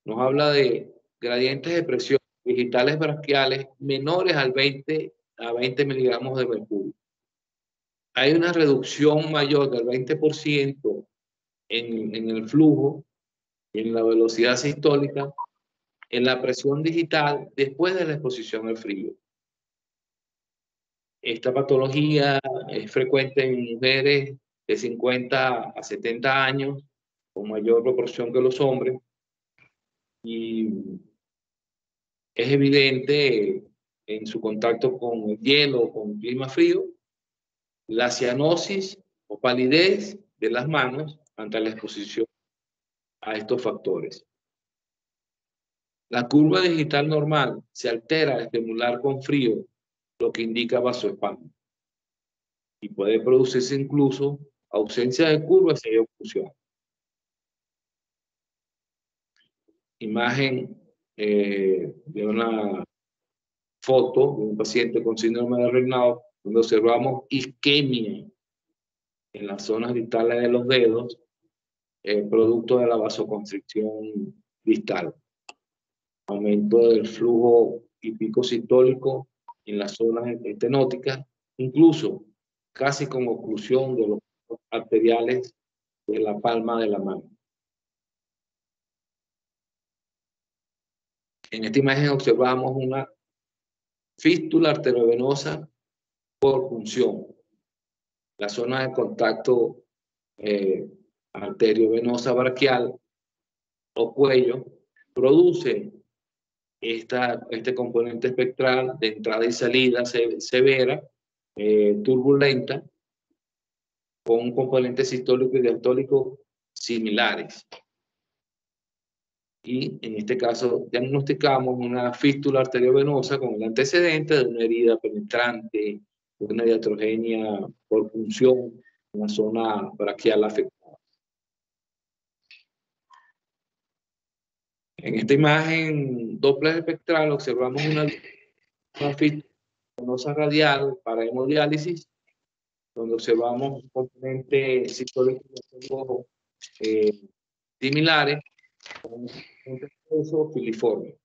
nos habla de gradientes de presión digitales braquiales menores a 20 miligramos de mercurio. Hay una reducción mayor del 20% en el flujo, en la velocidad sistólica, en la presión digital después de la exposición al frío. Esta patología es frecuente en mujeres de 50 a 70 años, con mayor proporción que los hombres, y es evidente en su contacto con el hielo o con clima frío, la cianosis o palidez de las manos ante la exposición a estos factores. La curva digital normal se altera al estimular con frío, lo que indica vasoespasmo. Y puede producirse incluso ausencia de curva si hay oclusión. Imagen de una foto de un paciente con síndrome de Raynaud, donde observamos isquemia en las zonas distales de los dedos, producto de la vasoconstricción distal. Aumento del flujo y pico sistólico en las zonas estenóticas, incluso casi con oclusión de los arteriales de la palma de la mano. En esta imagen observamos una fístula arteriovenosa por punción. La zona de contacto arteriovenosa braquial o cuello produce este componente espectral de entrada y salida severa, turbulenta, con un componente sistólico y diastólico similares. Y en este caso diagnosticamos una fístula arteriovenosa con el antecedente de una herida penetrante, de una iatrogenia por punción en la zona braquial afectada. En esta imagen Doppler espectral observamos una fístula venosa radial para hemodiálisis, donde observamos un componente sistólico similares con un peso filiforme.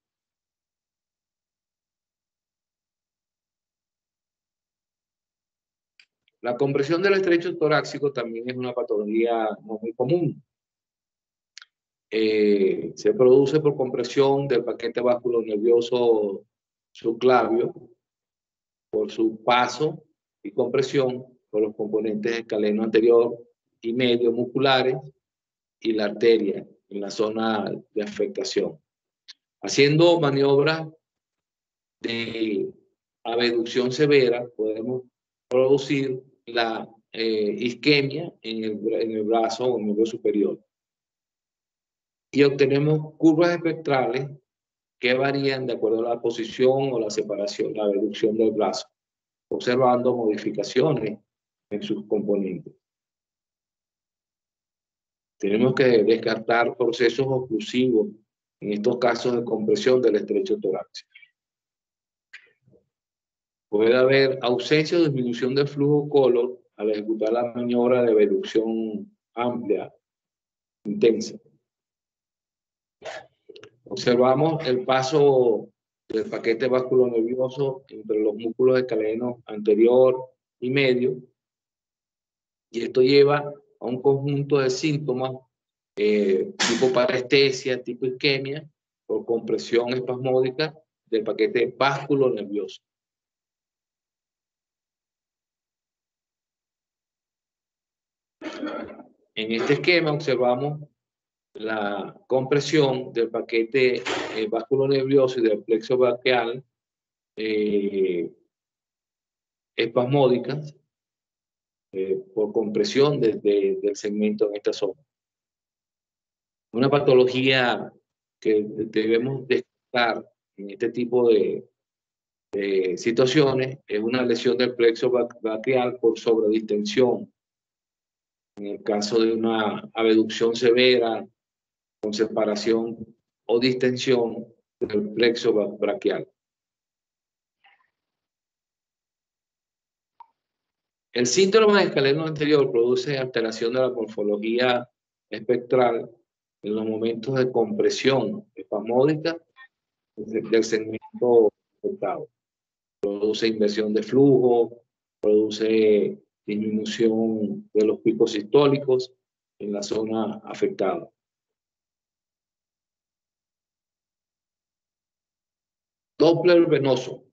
La compresión del estrecho torácico también es una patología no muy común. Se produce por compresión del paquete vasculonervioso subclavio, por su paso y compresión por los componentes escaleno anterior y medio musculares y la arteria en la zona de afectación. Haciendo maniobras de abducción severa, podemos producir la isquemia en el brazo o miembro superior. Y obtenemos curvas espectrales que varían de acuerdo a la posición o la separación, la abducción del brazo, observando modificaciones en sus componentes. Tenemos que descartar procesos oclusivos en estos casos de compresión del estrecho torácico. Puede haber ausencia o disminución del flujo color al ejecutar la maniobra de abducción amplia, intensa. Observamos el paso del paquete vasculonervioso entre los músculos escalenos anterior y medio, y esto lleva a un conjunto de síntomas tipo parestesia, tipo isquemia, por compresión espasmódica del paquete vasculonervioso. En este esquema observamos la compresión del paquete vasculonervioso y del plexo braquial espasmódicas por compresión del segmento en esta zona. Una patología que debemos descartar en este tipo de situaciones es una lesión del plexo braquial por sobredistensión En el caso de una abducción severa, con separación o distensión del plexo braquial. El síndrome de escaleno anterior produce alteración de la morfología espectral en los momentos de compresión espasmódica del segmento afectado. Produce inversión de flujo, produce disminución de los picos sistólicos en la zona afectada. Doppler venoso.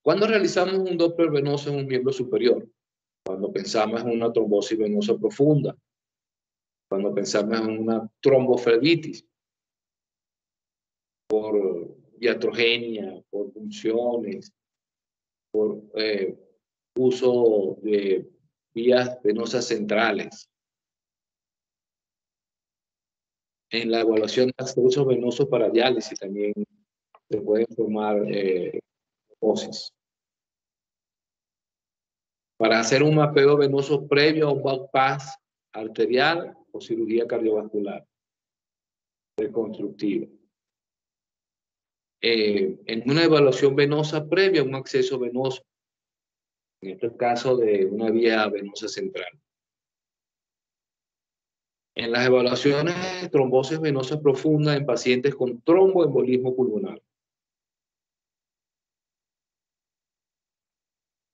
¿Cuándo realizamos un Doppler venoso en un miembro superior? Cuando pensamos en una trombosis venosa profunda, cuando pensamos en una tromboflebitis, por iatrogenia, por funciones, por uso de vías venosas centrales. En la evaluación de acceso venoso para diálisis también se pueden formar trombosis. Para hacer un mapeo venoso previo a un bypass arterial o cirugía cardiovascular reconstructiva. En una evaluación venosa previa a un acceso venoso, en este caso de una vía venosa central. En las evaluaciones de trombosis venosa profunda en pacientes con tromboembolismo pulmonar.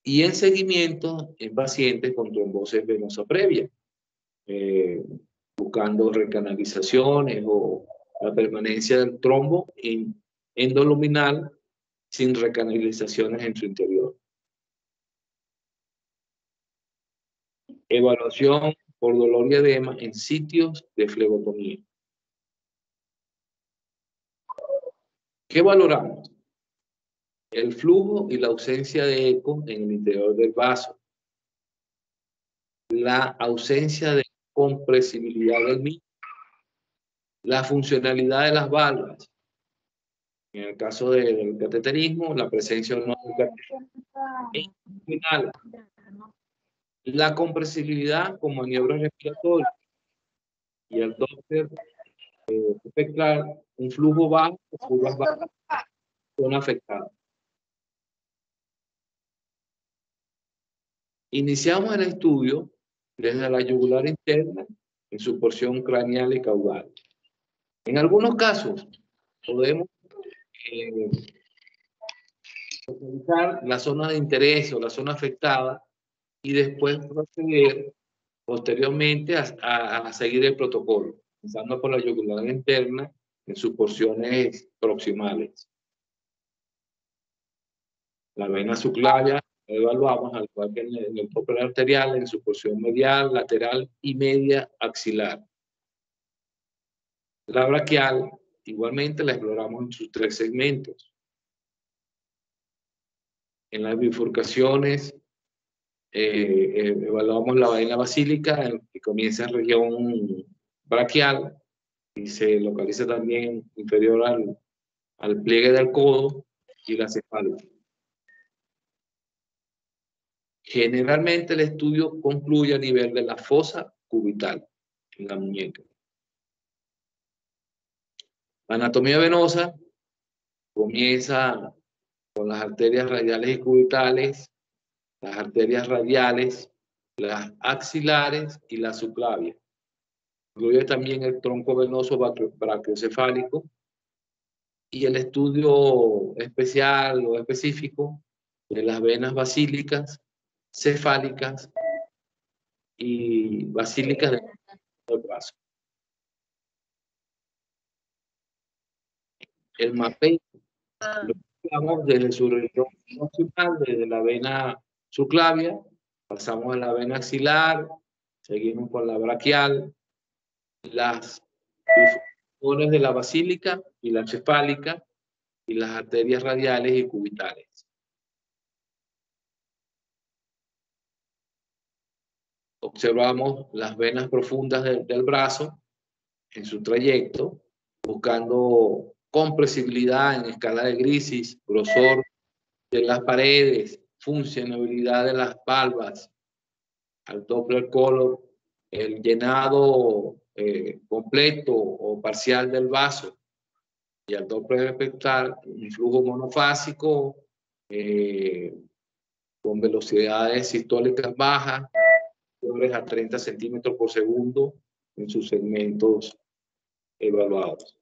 Y en seguimiento en pacientes con trombosis venosa previa, buscando recanalizaciones o la permanencia del trombo endoluminal sin recanalizaciones en su interior. Evaluación por dolor y edema en sitios de flebotomía. ¿Qué valoramos? El flujo y la ausencia de eco en el interior del vaso. La ausencia de compresibilidad del mismo. La funcionalidad de las válvulas. En el caso del cateterismo, la presencia o no del cateterismo. La compresibilidad con maniobras respiratorias. Y el Doppler espectral, un flujo bajo o curvas bajas son afectadas. Iniciamos el estudio desde la yugular interna en su porción craneal y caudal. En algunos casos podemos localizar la zona de interés o la zona afectada y después proceder posteriormente a seguir el protocolo, empezando por la yugular interna en sus porciones proximales. La vena subclavia evaluamos al igual que en el Doppler arterial en su porción medial, lateral y media axilar. La braquial igualmente la exploramos en sus 3 segmentos. En las bifurcaciones evaluamos la vena basílica que comienza en región braquial y se localiza también inferior al pliegue del codo y la cefálica. Generalmente el estudio concluye a nivel de la fosa cubital en la muñeca. La anatomía venosa comienza con las arterias radiales y cubitales, las arterias radiales, las axilares y la subclavia. Incluye también el tronco venoso brachiocefálico y el estudio especial o específico de las venas basílicas, cefálicas y basílicas del brazo. El mapeo lo buscamos desde su región proximal, desde la vena subclavia, pasamos a la vena axilar, seguimos con la braquial, las bifurcaciones de la basílica y la cefálica y las arterias radiales y cubitales. Observamos las venas profundas del brazo en su trayecto, buscando compresibilidad en escala de Grisis, grosor de las paredes, funcionabilidad de las valvas, al Doppler color el llenado completo o parcial del vaso, y al Doppler espectral un flujo monofásico con velocidades sistólicas bajas, superiores a 30 centímetros por segundo en sus segmentos evaluados.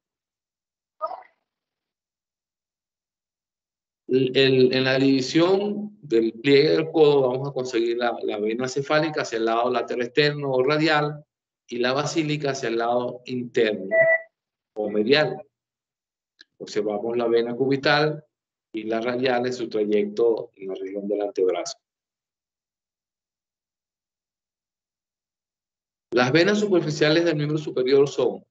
En la división del pliegue del codo vamos a conseguir la vena cefálica hacia el lado lateral externo o radial y la basílica hacia el lado interno o medial. Observamos la vena cubital y la radial en su trayecto en la región del antebrazo. Las venas superficiales del miembro superior son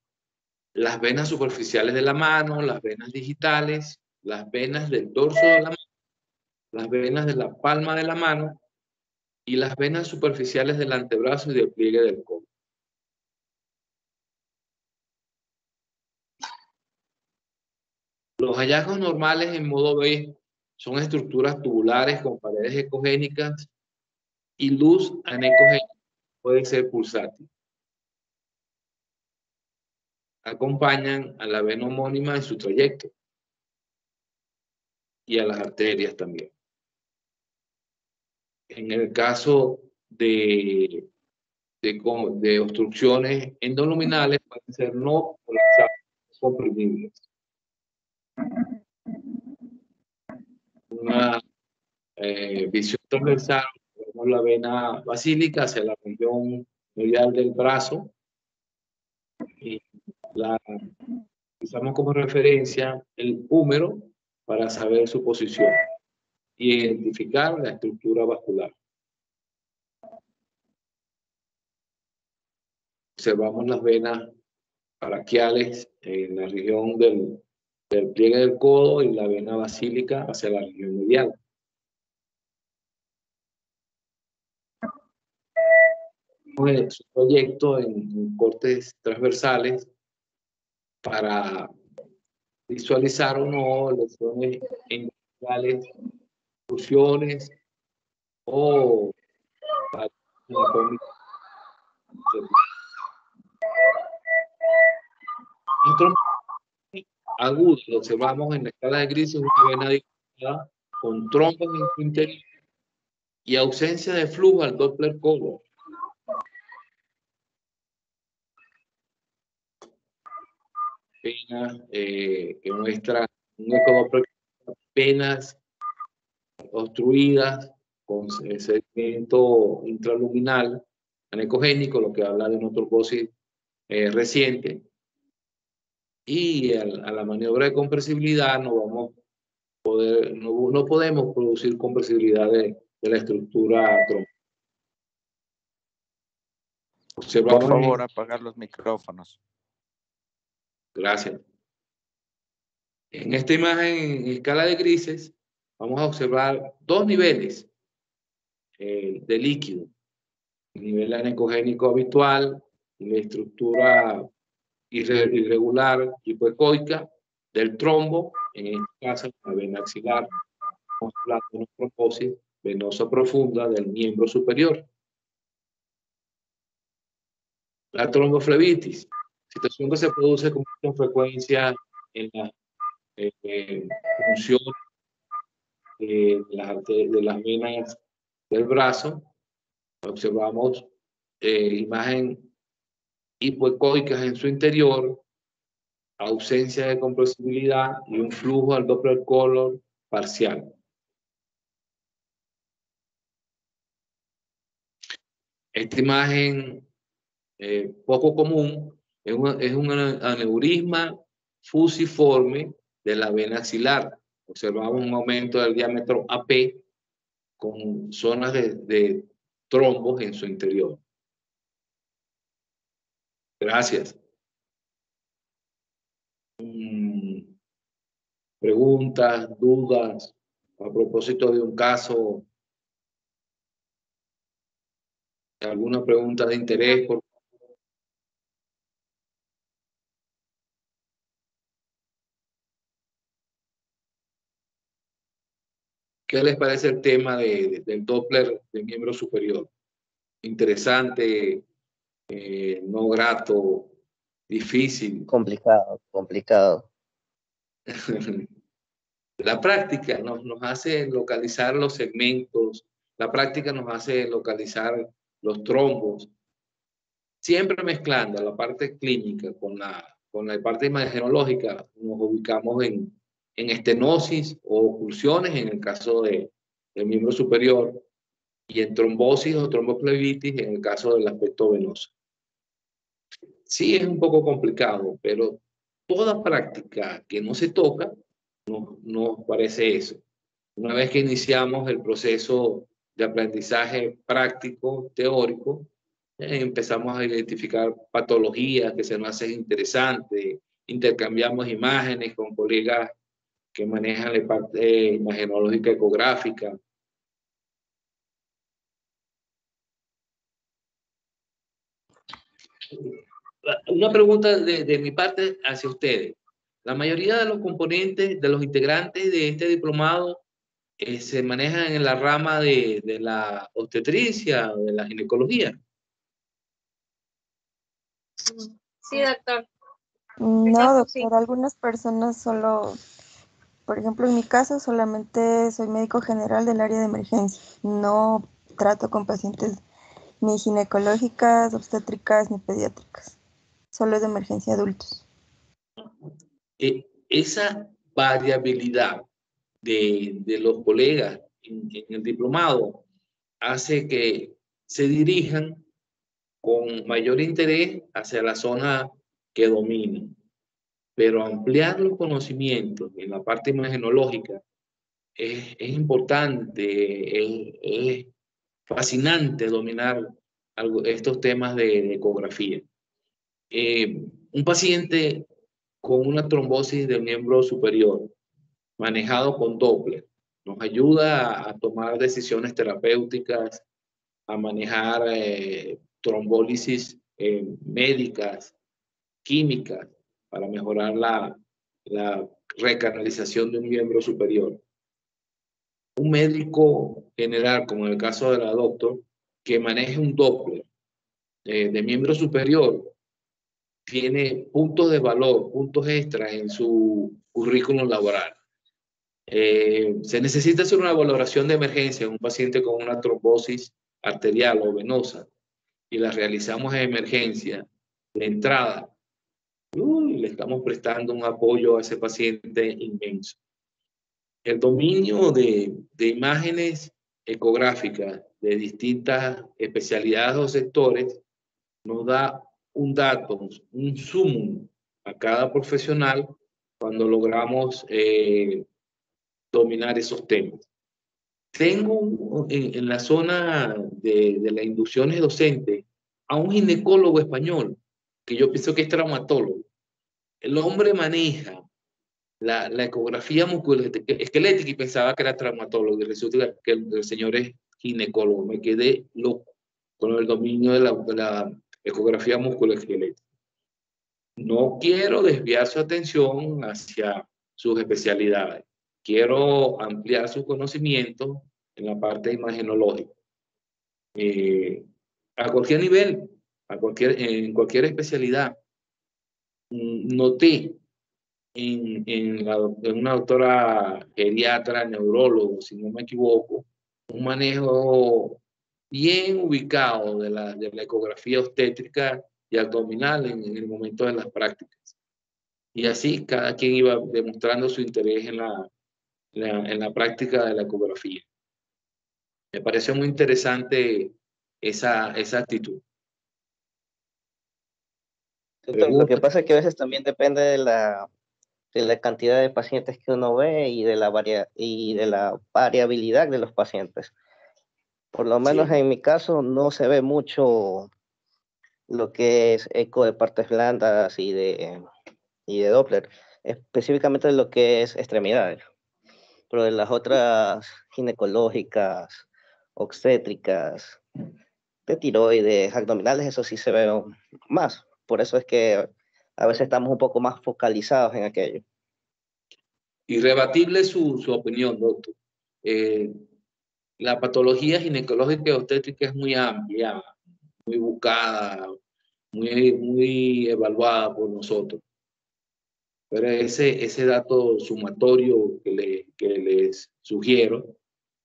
las venas superficiales de la mano, las venas digitales, las venas del dorso de la mano, las venas de la palma de la mano y las venas superficiales del antebrazo y del pliegue del codo. Los hallazgos normales en modo B son estructuras tubulares con paredes ecogénicas y luz anecogénica, puede ser pulsátil. Acompañan a la vena homónima en su trayecto y a las arterias también. En el caso de obstrucciones endoluminales pueden ser no colapsables, comprimibles. Una visión transversal, vemos la vena basílica hacia la región medial del brazo y la usamos como referencia el húmero para saber su posición y identificar la estructura vascular. Observamos las venas braquiales en la región del pliegue del codo y la vena basílica hacia la región medial. Su proyecto en cortes transversales para visualizar o no lesiones endoluminales, fusiones o agudo. Lo observamos en la escala de grises, una vena dilatada con trombos en su interior y ausencia de flujo al Doppler color. Venas que muestra un ecodoppler, venas obstruidas con sedimento intraluminal anecogénico, lo que habla de una trombosis reciente. Y a la maniobra de compresibilidad no podemos producir compresibilidad de la estructura trombótica. Por favor, apagar los micrófonos. Gracias. En esta imagen en escala de grises vamos a observar dos niveles de líquido. El nivel anecogénico habitual y la estructura irregular hipoecoica del trombo, en este caso la vena axilar, mostrando una trombosis venosa profunda del miembro superior. La tromboflebitis, situación que se produce con mucha frecuencia en la función de las venas del brazo. Observamos imagen hipoecoicas en su interior, ausencia de compresibilidad y un flujo al Doppler color parcial. Esta imagen poco común es un aneurisma fusiforme de la vena axilar. Observamos un aumento del diámetro AP con zonas de trombos en su interior. Gracias. Preguntas, dudas a propósito de un caso. ¿Alguna pregunta de interés? ¿Qué les parece el tema del Doppler del miembro superior interesante, no grato, difícil. Complicado, complicado. La práctica nos hace localizar los segmentos, la práctica nos hace localizar los trombos, siempre mezclando la parte clínica con la parte imagenológica, nos ubicamos en estenosis o oclusiones en el caso del miembro superior y en trombosis o tromboflebitis en el caso del aspecto venoso. Sí, es un poco complicado, pero toda práctica que no se toca nos parece eso. Una vez que iniciamos el proceso de aprendizaje práctico, teórico, empezamos a identificar patologías que se nos hacen interesantes, intercambiamos imágenes con colegas que manejan la parte imagenológica ecográfica. Una pregunta de mi parte hacia ustedes. La mayoría de los componentes, de los integrantes de este diplomado, se manejan en la rama de la obstetricia, de la ginecología. Sí, doctor. No, doctor, algunas personas solo, por ejemplo, en mi caso solamente soy médico general del área de emergencia. No trato con pacientes ni ginecológicas, obstétricas, ni pediátricas. Solo es de emergencia adultos. Esa variabilidad de los colegas en el diplomado hace que se dirijan con mayor interés hacia la zona que dominan. Pero ampliar los conocimientos en la parte imagenológica es importante, es fascinante dominar estos temas de ecografía. Un paciente con una trombosis del miembro superior, manejado con Doppler, nos ayuda a tomar decisiones terapéuticas, a manejar trombólisis médicas, químicas, para mejorar la recanalización de un miembro superior. Un médico general, como en el caso de la doctora, que maneje un Doppler de miembro superior, tiene puntos de valor, puntos extras en su currículum laboral. Se necesita hacer una valoración de emergencia en un paciente con una trombosis arterial o venosa y la realizamos en emergencia de entrada. Le estamos prestando un apoyo a ese paciente inmenso. El dominio de imágenes ecográficas de distintas especialidades o sectores nos da un dato, un zoom a cada profesional cuando logramos dominar esos temas. Tengo en la zona de las inducciones docentes a un ginecólogo español, que yo pienso que es traumatólogo. El hombre maneja la ecografía musculoesquelética y pensaba que era traumatólogo, y resulta que el señor es ginecólogo. Me quedé loco con el dominio de la ecografía musculoesquelética. No quiero desviar su atención hacia sus especialidades. Quiero ampliar su conocimiento en la parte imagenológica. A cualquier nivel, en cualquier especialidad. Noté en una doctora geriatra, neurólogo, si no me equivoco, un manejo bien ubicado de la ecografía obstétrica y abdominal en el momento de las prácticas. Y así cada quien iba demostrando su interés en la práctica de la ecografía. Me pareció muy interesante esa actitud. Doctor, lo que pasa es que a veces también depende de la cantidad de pacientes que uno ve y de la variabilidad de los pacientes. Por lo menos Sí. en mi caso no se ve mucho lo que es eco de partes blandas y de Doppler, específicamente lo que es extremidades. Pero de las otras ginecológicas, obstétricas, de tiroides, abdominales, eso sí se ve más. Por eso es que a veces estamos un poco más focalizados en aquello. Irrebatible su opinión, doctor. La patología ginecológica y obstétrica es muy amplia, muy buscada, muy evaluada por nosotros. Pero ese dato sumatorio que les sugiero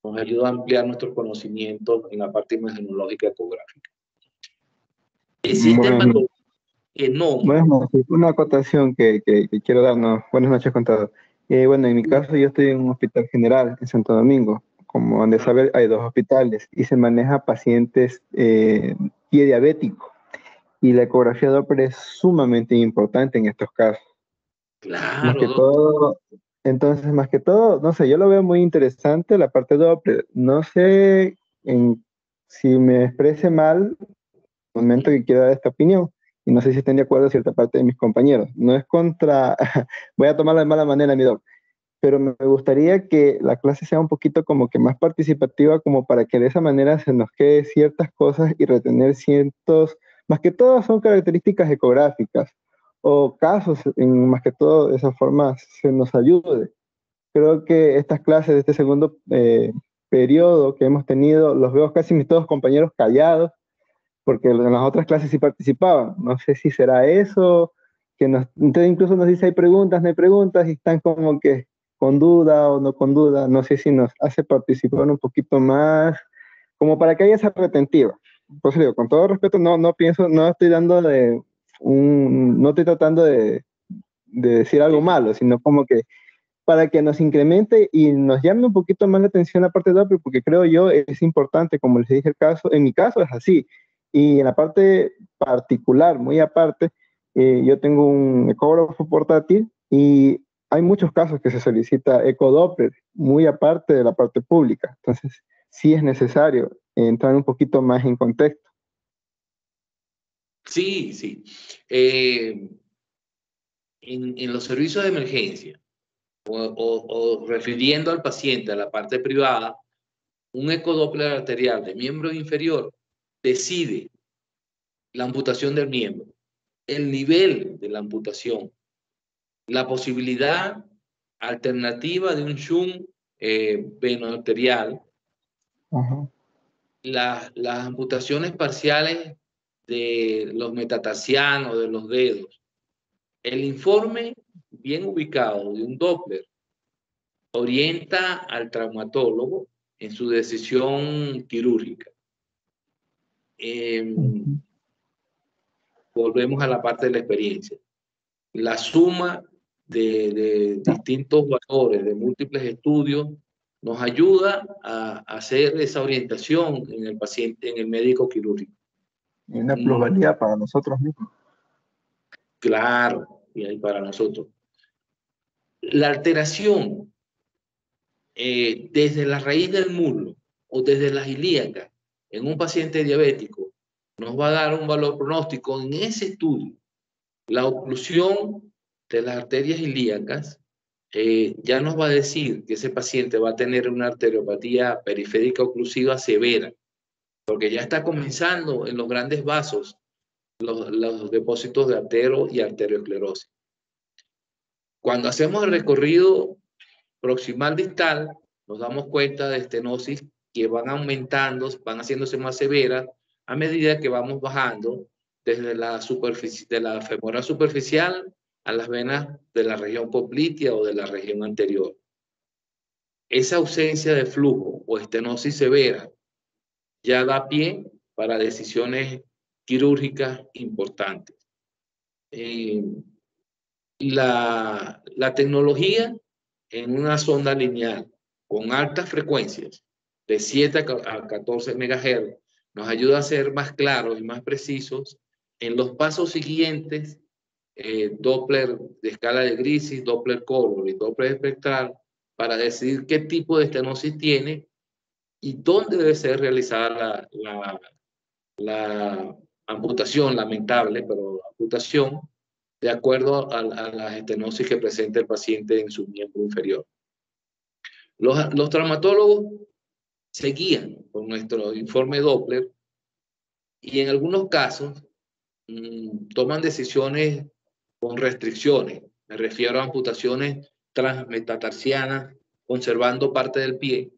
nos ayuda a ampliar nuestros conocimientos en la parte imagenológica ecográfica. El sistema Bueno, genoma. buenas noches. Una acotación que quiero darnos. Buenas noches, contador. Bueno, en mi caso yo estoy en un hospital general en Santo Domingo. Como han de saber, hay dos hospitales y se maneja pacientes pie diabético. Y la ecografía Doppler es sumamente importante en estos casos. Más Claro, que todo, entonces, más que todo, no sé, yo lo veo muy interesante la parte Doppler. No sé si me exprese mal el momento que quiero dar esta opinión. Y no sé si estén de acuerdo cierta parte de mis compañeros. No es contra, voy a tomarlo de mala manera, mi doc, pero me gustaría que la clase sea un poquito como que más participativa, como para que de esa manera se nos quede ciertas cosas y retener ciertos, más que todo son características ecográficas o casos, más que todo de esa forma se nos ayude. Creo que estas clases de este segundo periodo que hemos tenido, los veo casi mis todos compañeros callados, porque en las otras clases sí participaban. No sé si será eso, entonces incluso nos dice hay preguntas, no hay preguntas, y están como que con duda o no con duda. No sé si nos hace participar un poquito más, como para que haya esa retentiva. Pues digo, con todo respeto, no pienso, no estoy dando no estoy tratando de decir algo malo, sino como que para que nos incremente y nos llame un poquito más la atención la parte de Doppler, porque creo yo es importante, como les dije el caso, en mi caso es así. Y en la parte particular, muy aparte, yo tengo un ecógrafo portátil y hay muchos casos que se solicita ecodoppler, muy aparte de la parte pública. Entonces, sí es necesario entrar un poquito más en contexto. Sí, sí. En los servicios de emergencia o refiriendo al paciente a la parte privada, un ecodoppler arterial de miembro inferior decide la amputación del miembro, el nivel de la amputación, la posibilidad alternativa de un shunt venoarterial, Ajá. las amputaciones parciales de los metatarsianos, de los dedos. El informe bien ubicado de un Doppler orienta al traumatólogo en su decisión quirúrgica. Volvemos a la parte de la experiencia. La suma de distintos valores, de múltiples estudios, nos ayuda a hacer esa orientación en el paciente, en el médico quirúrgico. Y una plusvalía para nosotros mismos. Claro, y ahí para nosotros. La alteración desde la raíz del muslo o desde las ilíacas en un paciente diabético nos va a dar un valor pronóstico en ese estudio. La oclusión de las arterias ilíacas ya nos va a decir que ese paciente va a tener una arteriopatía periférica oclusiva severa, porque ya está comenzando en los grandes vasos los depósitos de artero y arteriosclerosis. Cuando hacemos el recorrido proximal distal, nos damos cuenta de estenosis que van aumentando, van haciéndose más severas a medida que vamos bajando desde la superficie, de la femoral superficial a las venas de la región poplitea o de la región anterior. Esa ausencia de flujo o estenosis severa ya da pie para decisiones quirúrgicas importantes. La tecnología en una sonda lineal con altas frecuencias de 7 a 14 MHz nos ayuda a ser más claros y más precisos en los pasos siguientes, Doppler de escala de Grici, Doppler color y Doppler espectral, para decidir qué tipo de estenosis tiene y dónde debe ser realizada la amputación, lamentable, pero la amputación, de acuerdo a la estenosis que presenta el paciente en su miembro inferior. Los traumatólogos se guían por nuestro informe Doppler y en algunos casos toman decisiones con restricciones. Me refiero a amputaciones transmetatarsianas conservando parte del pie,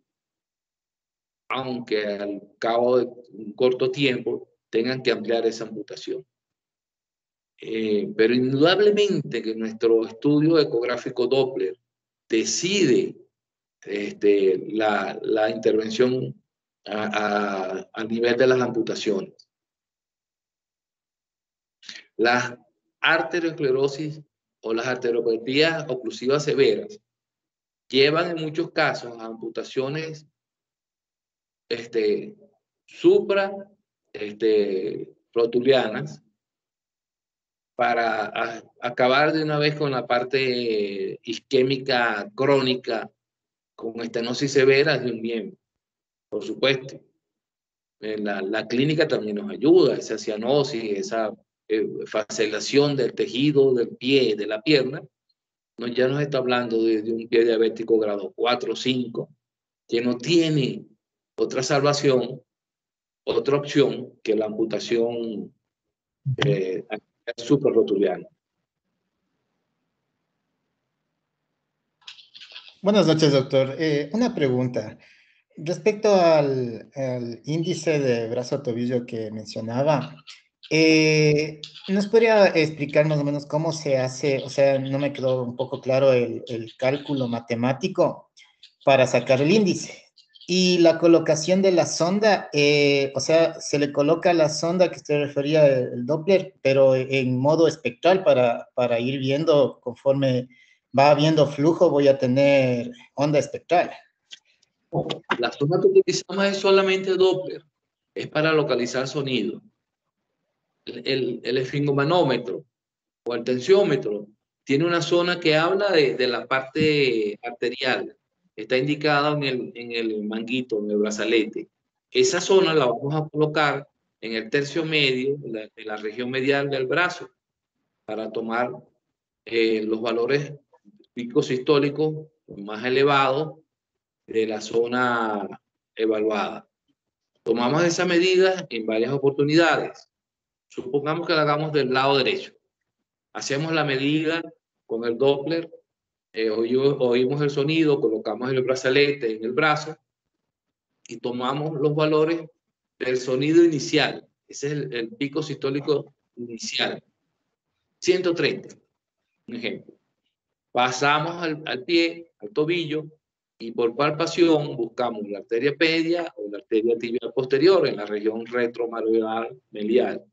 aunque al cabo de un corto tiempo tengan que ampliar esa amputación. Pero indudablemente que nuestro estudio ecográfico Doppler decide la intervención a nivel de las amputaciones. Las arteriosclerosis o las arteriopatías oclusivas severas llevan en muchos casos a amputaciones rotulianas para acabar de una vez con la parte isquémica crónica con estenosis severa de un miembro. Por supuesto, la clínica también nos ayuda, esa cianosis, esa facelación del tejido del pie, de la pierna, ya nos está hablando de un pie diabético grado 4 o 5, que no tiene otra salvación, otra opción que la amputación suprarrotuliana. Buenas noches, doctor. Una pregunta. Respecto al índice de brazo-tobillo que mencionaba, ¿nos podría explicar más o menos cómo se hace? O sea, no me quedó un poco claro el cálculo matemático para sacar el índice. Y la colocación de la sonda, o sea, se le coloca la sonda que usted refería, el Doppler, pero en modo espectral para ir viendo conforme va habiendo flujo, voy a tener onda espectral. La sonda que utilizamos es solamente Doppler, es para localizar sonido. El esfingomanómetro o el tensiómetro tiene una zona que habla de la parte arterial, está indicada en el manguito, en el brazalete. Esa zona la vamos a colocar en el tercio medio, en la región medial del brazo, para tomar los valores picos sistólicos más elevados de la zona evaluada. Tomamos esa medida en varias oportunidades. Supongamos que la hagamos del lado derecho. Hacemos la medida con el Doppler, oímos el sonido, colocamos el brazalete en el brazo y tomamos los valores del sonido inicial. Ese es el pico sistólico inicial. 130, un ejemplo. Pasamos al pie, al tobillo, y por palpación buscamos la arteria media o la arteria tibial posterior en la región retromarular medial.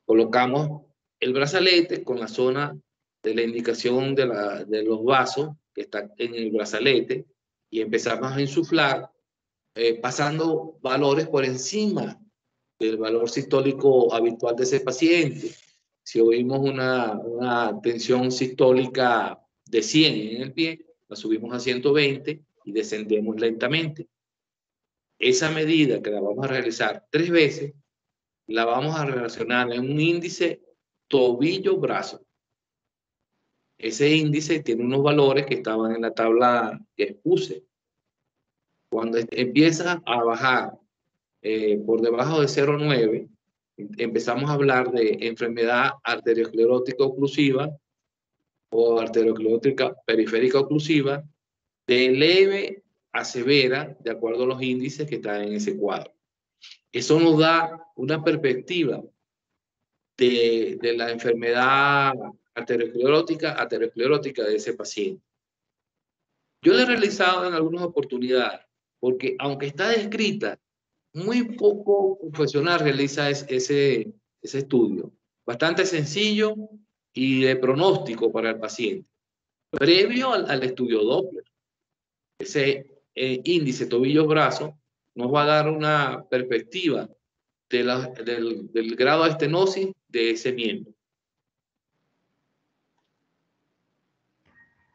Colocamos el brazalete con la zona de la indicación de los vasos que están en el brazalete y empezamos a insuflar pasando valores por encima del valor sistólico habitual de ese paciente. Si oímos una tensión sistólica de 100 en el pie, la subimos a 120 y descendemos lentamente. Esa medida que la vamos a realizar 3 veces, la vamos a relacionar en un índice tobillo-brazo. Ese índice tiene unos valores que estaban en la tabla que expuse. Cuando empieza a bajar por debajo de 0,9, empezamos a hablar de enfermedad arteriosclerótica oclusiva o arteriosclerótica periférica oclusiva, de leve a severa, de acuerdo a los índices que están en ese cuadro. Eso nos da una perspectiva de la enfermedad arteriosclerótica de ese paciente. Yo lo he realizado en algunas oportunidades, porque aunque está descrita, muy poco profesional realiza ese estudio. Bastante sencillo y de pronóstico para el paciente. Previo al estudio Doppler, ese índice tobillo-brazo nos va a dar una perspectiva del grado de estenosis de ese miembro.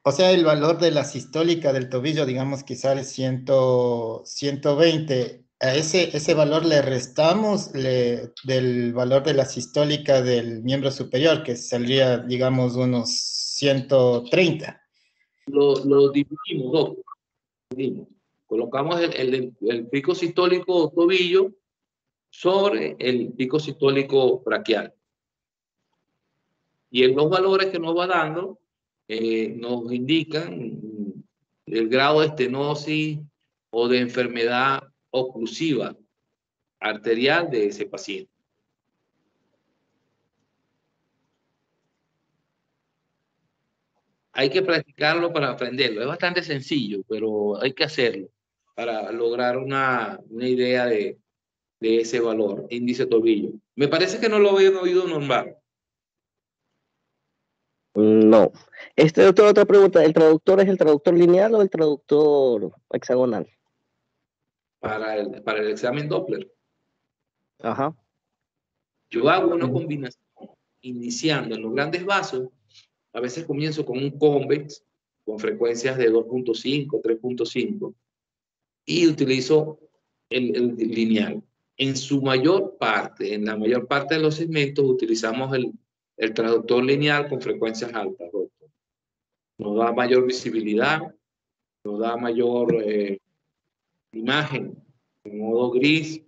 O sea, el valor de la sistólica del tobillo, digamos que sale 120. A ese valor le restamos del valor de la sistólica del miembro superior, que saldría, digamos, unos 130. Lo dividimos, ¿no? Colocamos el pico sistólico tobillo sobre el pico sistólico braquial. Y en los valores que nos va dando, nos indican el grado de estenosis o de enfermedad oclusiva arterial de ese paciente. Hay que practicarlo para aprenderlo. Es bastante sencillo, pero hay que hacerlo para lograr una idea de ese valor, índice tobillo. Me parece que no lo habían oído nombrar. No. Otra pregunta. ¿El traductor es el traductor lineal o el traductor hexagonal? Para el examen Doppler. Ajá. Yo hago una combinación iniciando en los grandes vasos. A veces comienzo con un convex con frecuencias de 2.5, 3.5 y utilizo el lineal. En su mayor parte, en la mayor parte de los segmentos, utilizamos el traductor lineal con frecuencias altas. Nos da mayor visibilidad, nos da mayor imagen en modo gris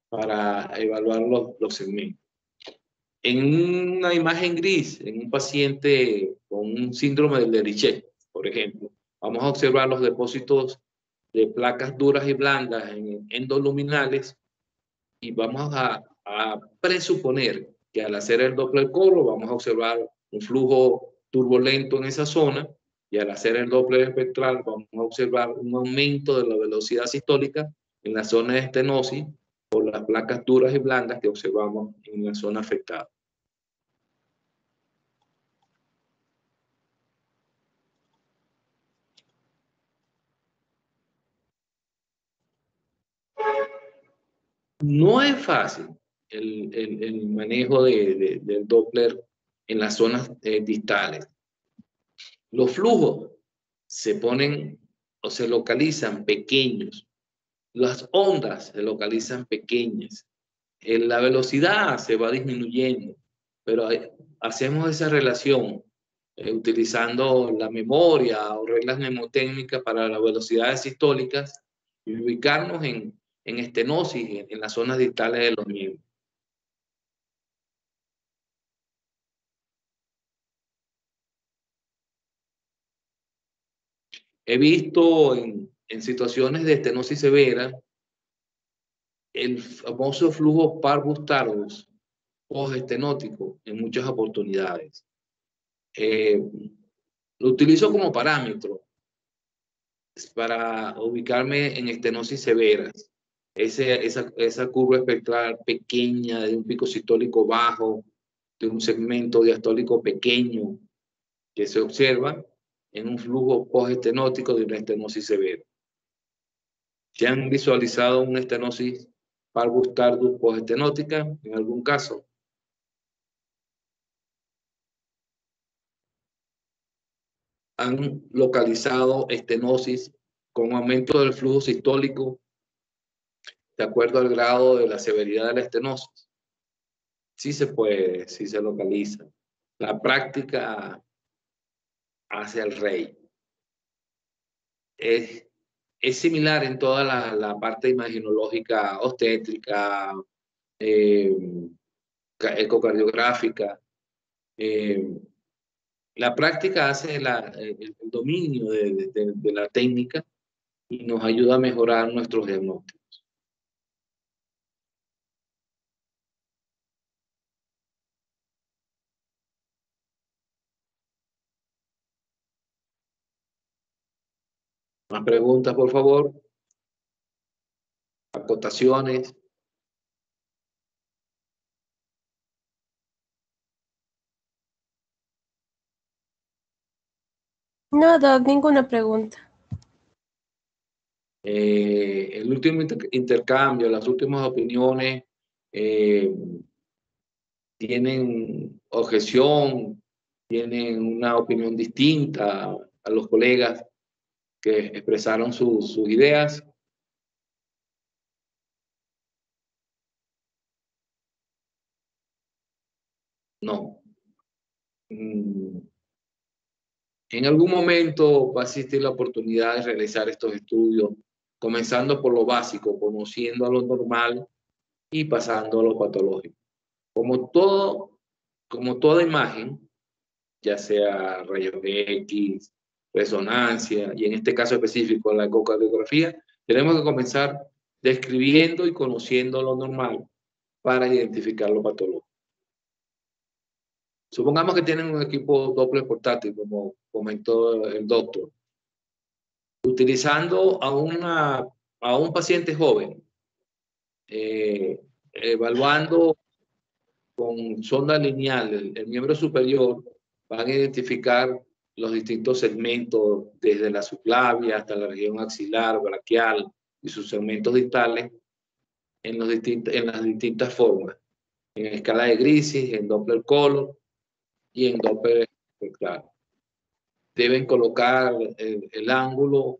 para evaluar los segmentos. En una imagen gris, en un paciente con un síndrome de Richet, por ejemplo, vamos a observar los depósitos de placas duras y blandas en endoluminales y vamos a presuponer que al hacer el Doppler Color vamos a observar un flujo turbulento en esa zona y al hacer el Doppler espectral vamos a observar un aumento de la velocidad sistólica en la zona de estenosis por las placas duras y blandas que observamos en la zona afectada. No es fácil el manejo del Doppler en las zonas distales. Los flujos se ponen o se localizan pequeños. Las ondas se localizan pequeñas. La velocidad se va disminuyendo, pero hacemos esa relación utilizando la memoria o reglas mnemotécnicas para las velocidades sistólicas y ubicarnos en estenosis, en las zonas distales de los miembros. He visto en situaciones de estenosis severa el famoso flujo parvus tardus postestenótico en muchas oportunidades. Lo utilizo como parámetro para ubicarme en estenosis severas. Esa curva espectral pequeña de un pico sistólico bajo, de un segmento diastólico pequeño que se observa en un flujo postestenótico de una estenosis severa. ¿Se han visualizado una estenosis parvus tardus postestenótica en algún caso? ¿Han localizado estenosis con aumento del flujo sistólico de acuerdo al grado de la severidad de la estenosis? Sí se puede, sí se localiza. La práctica hace al rey. Es similar en toda la parte imaginológica, obstétrica, ecocardiográfica. La práctica hace el dominio de la técnica y nos ayuda a mejorar nuestros diagnósticos. Más preguntas, por favor. Acotaciones. No, Doc, ninguna pregunta. El último intercambio, las últimas opiniones tienen objeción, tienen una opinión distinta a los colegas que expresaron sus ideas. No. En algún momento va a existir la oportunidad de realizar estos estudios, comenzando por lo básico, conociendo a lo normal y pasando a lo patológico. Como toda imagen, ya sea rayos X, resonancia, y en este caso específico la ecocardiografía, tenemos que comenzar describiendo y conociendo lo normal para identificar lo patológico. Supongamos que tienen un equipo Doppler portátil, como comentó el doctor. Utilizando a un paciente joven, evaluando con sonda lineal el miembro superior, van a identificar los distintos segmentos, desde la subclavia hasta la región axilar, braquial y sus segmentos distales, en las distintas formas, en escala de Grisis, en Doppler color y en Doppler espectral. Deben colocar el ángulo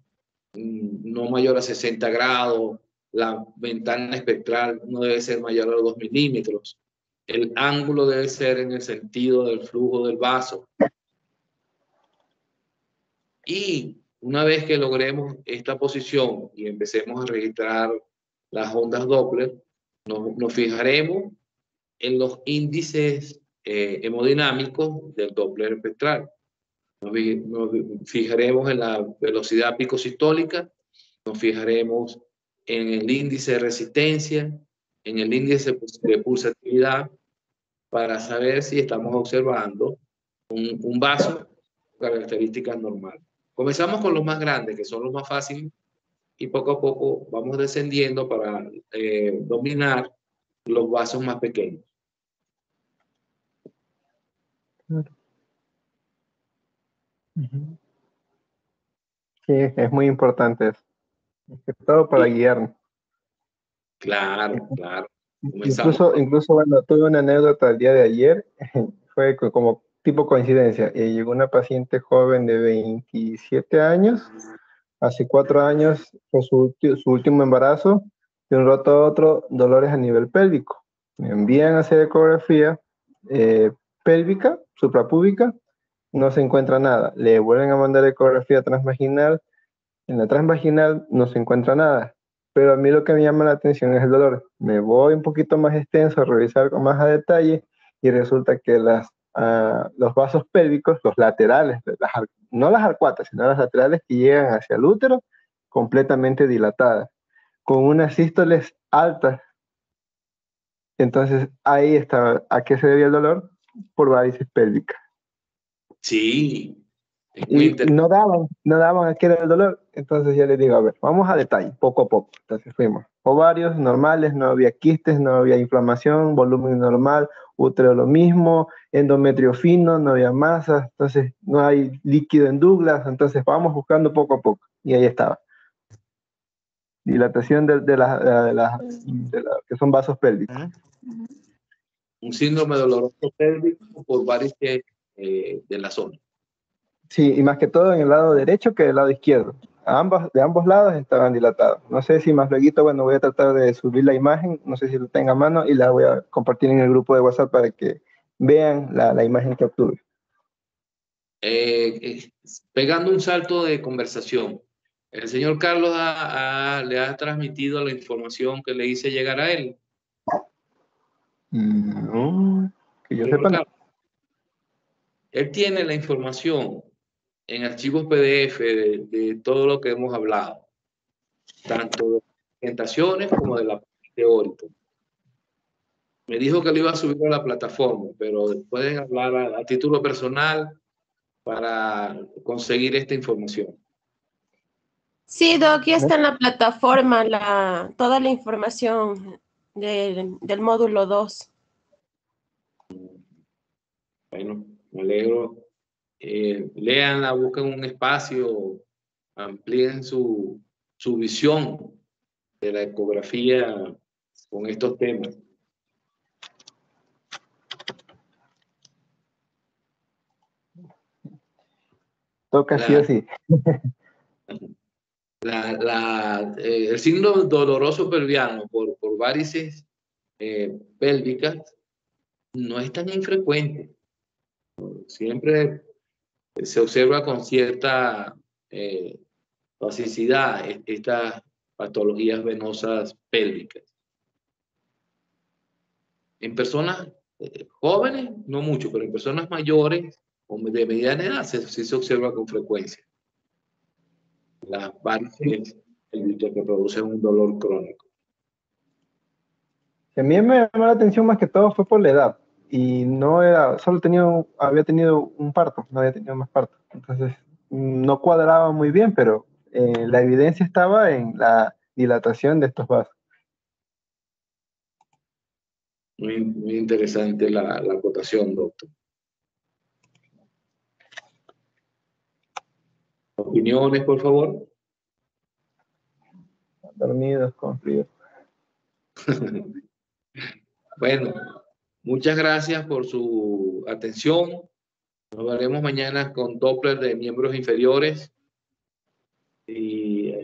no mayor a 60 grados, la ventana espectral no debe ser mayor a 2 milímetros, el ángulo debe ser en el sentido del flujo del vaso. Y una vez que logremos esta posición y empecemos a registrar las ondas Doppler, nos fijaremos en los índices hemodinámicos del Doppler espectral. Nos fijaremos en la velocidad picosistólica, nos fijaremos en el índice de resistencia, en el índice de pulsatividad, para saber si estamos observando un vaso con características normales. Comenzamos con los más grandes, que son los más fáciles, y poco a poco vamos descendiendo para dominar los vasos más pequeños. Sí, es muy importante eso. Todo para guiarnos. Claro, claro. Comenzamos. Incluso bueno, tuve una anécdota el día de ayer, fue como tipo coincidencia. Llegó una paciente joven de 27 años, hace 4 años fue su último embarazo, de un rato a otro dolores a nivel pélvico. Me envían a hacer ecografía pélvica, suprapúbica, no se encuentra nada. Le vuelven a mandar ecografía transvaginal, en la transvaginal no se encuentra nada. Pero a mí lo que me llama la atención es el dolor. Me voy un poquito más extenso a revisar con más a detalle y resulta que los vasos pélvicos, los laterales, no las arcuatas, sino las laterales que llegan hacia el útero, completamente dilatadas, con unas sístoles altas. Entonces ahí está, ¿a qué se debía el dolor? Por varices pélvicas. Sí. Y no daban a qué era el dolor. Entonces yo les digo, a ver, vamos a detalle, poco a poco. Entonces fuimos. Ovarios normales, no había quistes, no había inflamación, volumen normal, útero lo mismo, endometrio fino, no había masa, entonces no hay líquido en Douglas, entonces vamos buscando poco a poco. Y ahí estaba. Dilatación de que son vasos pélvicos. Un síndrome doloroso pélvico por varices de la zona. Sí, y más que todo en el lado derecho que del lado izquierdo. De ambos lados estaban dilatados. No sé si más luego, bueno, voy a tratar de subir la imagen, no sé si lo tenga a mano, y la voy a compartir en el grupo de WhatsApp para que vean la imagen que obtuve. Pegando un salto de conversación, el señor Carlos le ha transmitido la información que le hice llegar a él. No, que yo sepa. No. Él tiene la información en archivos PDF de todo lo que hemos hablado, tanto de presentaciones como de la parte teórica. Me dijo que lo iba a subir a la plataforma, pero pueden hablar a título personal para conseguir esta información. Sí, Doc, ya está en la plataforma toda la información del módulo 2. Bueno, me alegro. Léanla, busquen un espacio, amplíen su visión de la ecografía con estos temas. Toca sí o sí. El síndrome doloroso pelviano por varices pélvicas no es tan infrecuente. Siempre se observa con cierta toxicidad estas patologías venosas pélvicas. En personas jóvenes, no mucho, pero en personas mayores o de mediana edad sí se observa con frecuencia. Las varices pélvicas que producen un dolor crónico. A mí me llamó la atención más que todo fue por la edad. Y no era, había tenido un parto, no había tenido más parto. Entonces, no cuadraba muy bien, pero la evidencia estaba en la dilatación de estos vasos. Muy interesante la acotación, doctor. ¿Opiniones, por favor? Dormidos, con frío. Bueno, muchas gracias por su atención. Nos veremos mañana con Doppler de miembros inferiores y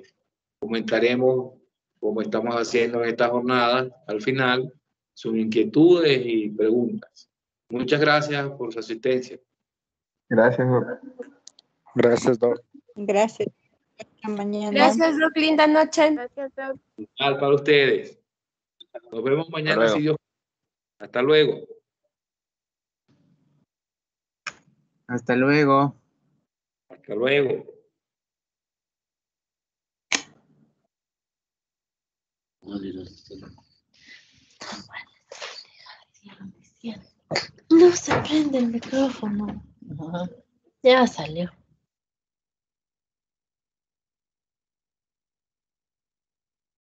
comentaremos, como estamos haciendo en esta jornada, al final, sus inquietudes y preguntas. Muchas gracias por su asistencia. Gracias, Doc. Gracias, Doc. Gracias. Hasta mañana. Gracias, Doc. Linda noche. Gracias, Doc. Para ustedes. Nos vemos mañana, si Dios. Hasta luego. Hasta luego. Hasta luego. No se prende el micrófono. Ya salió.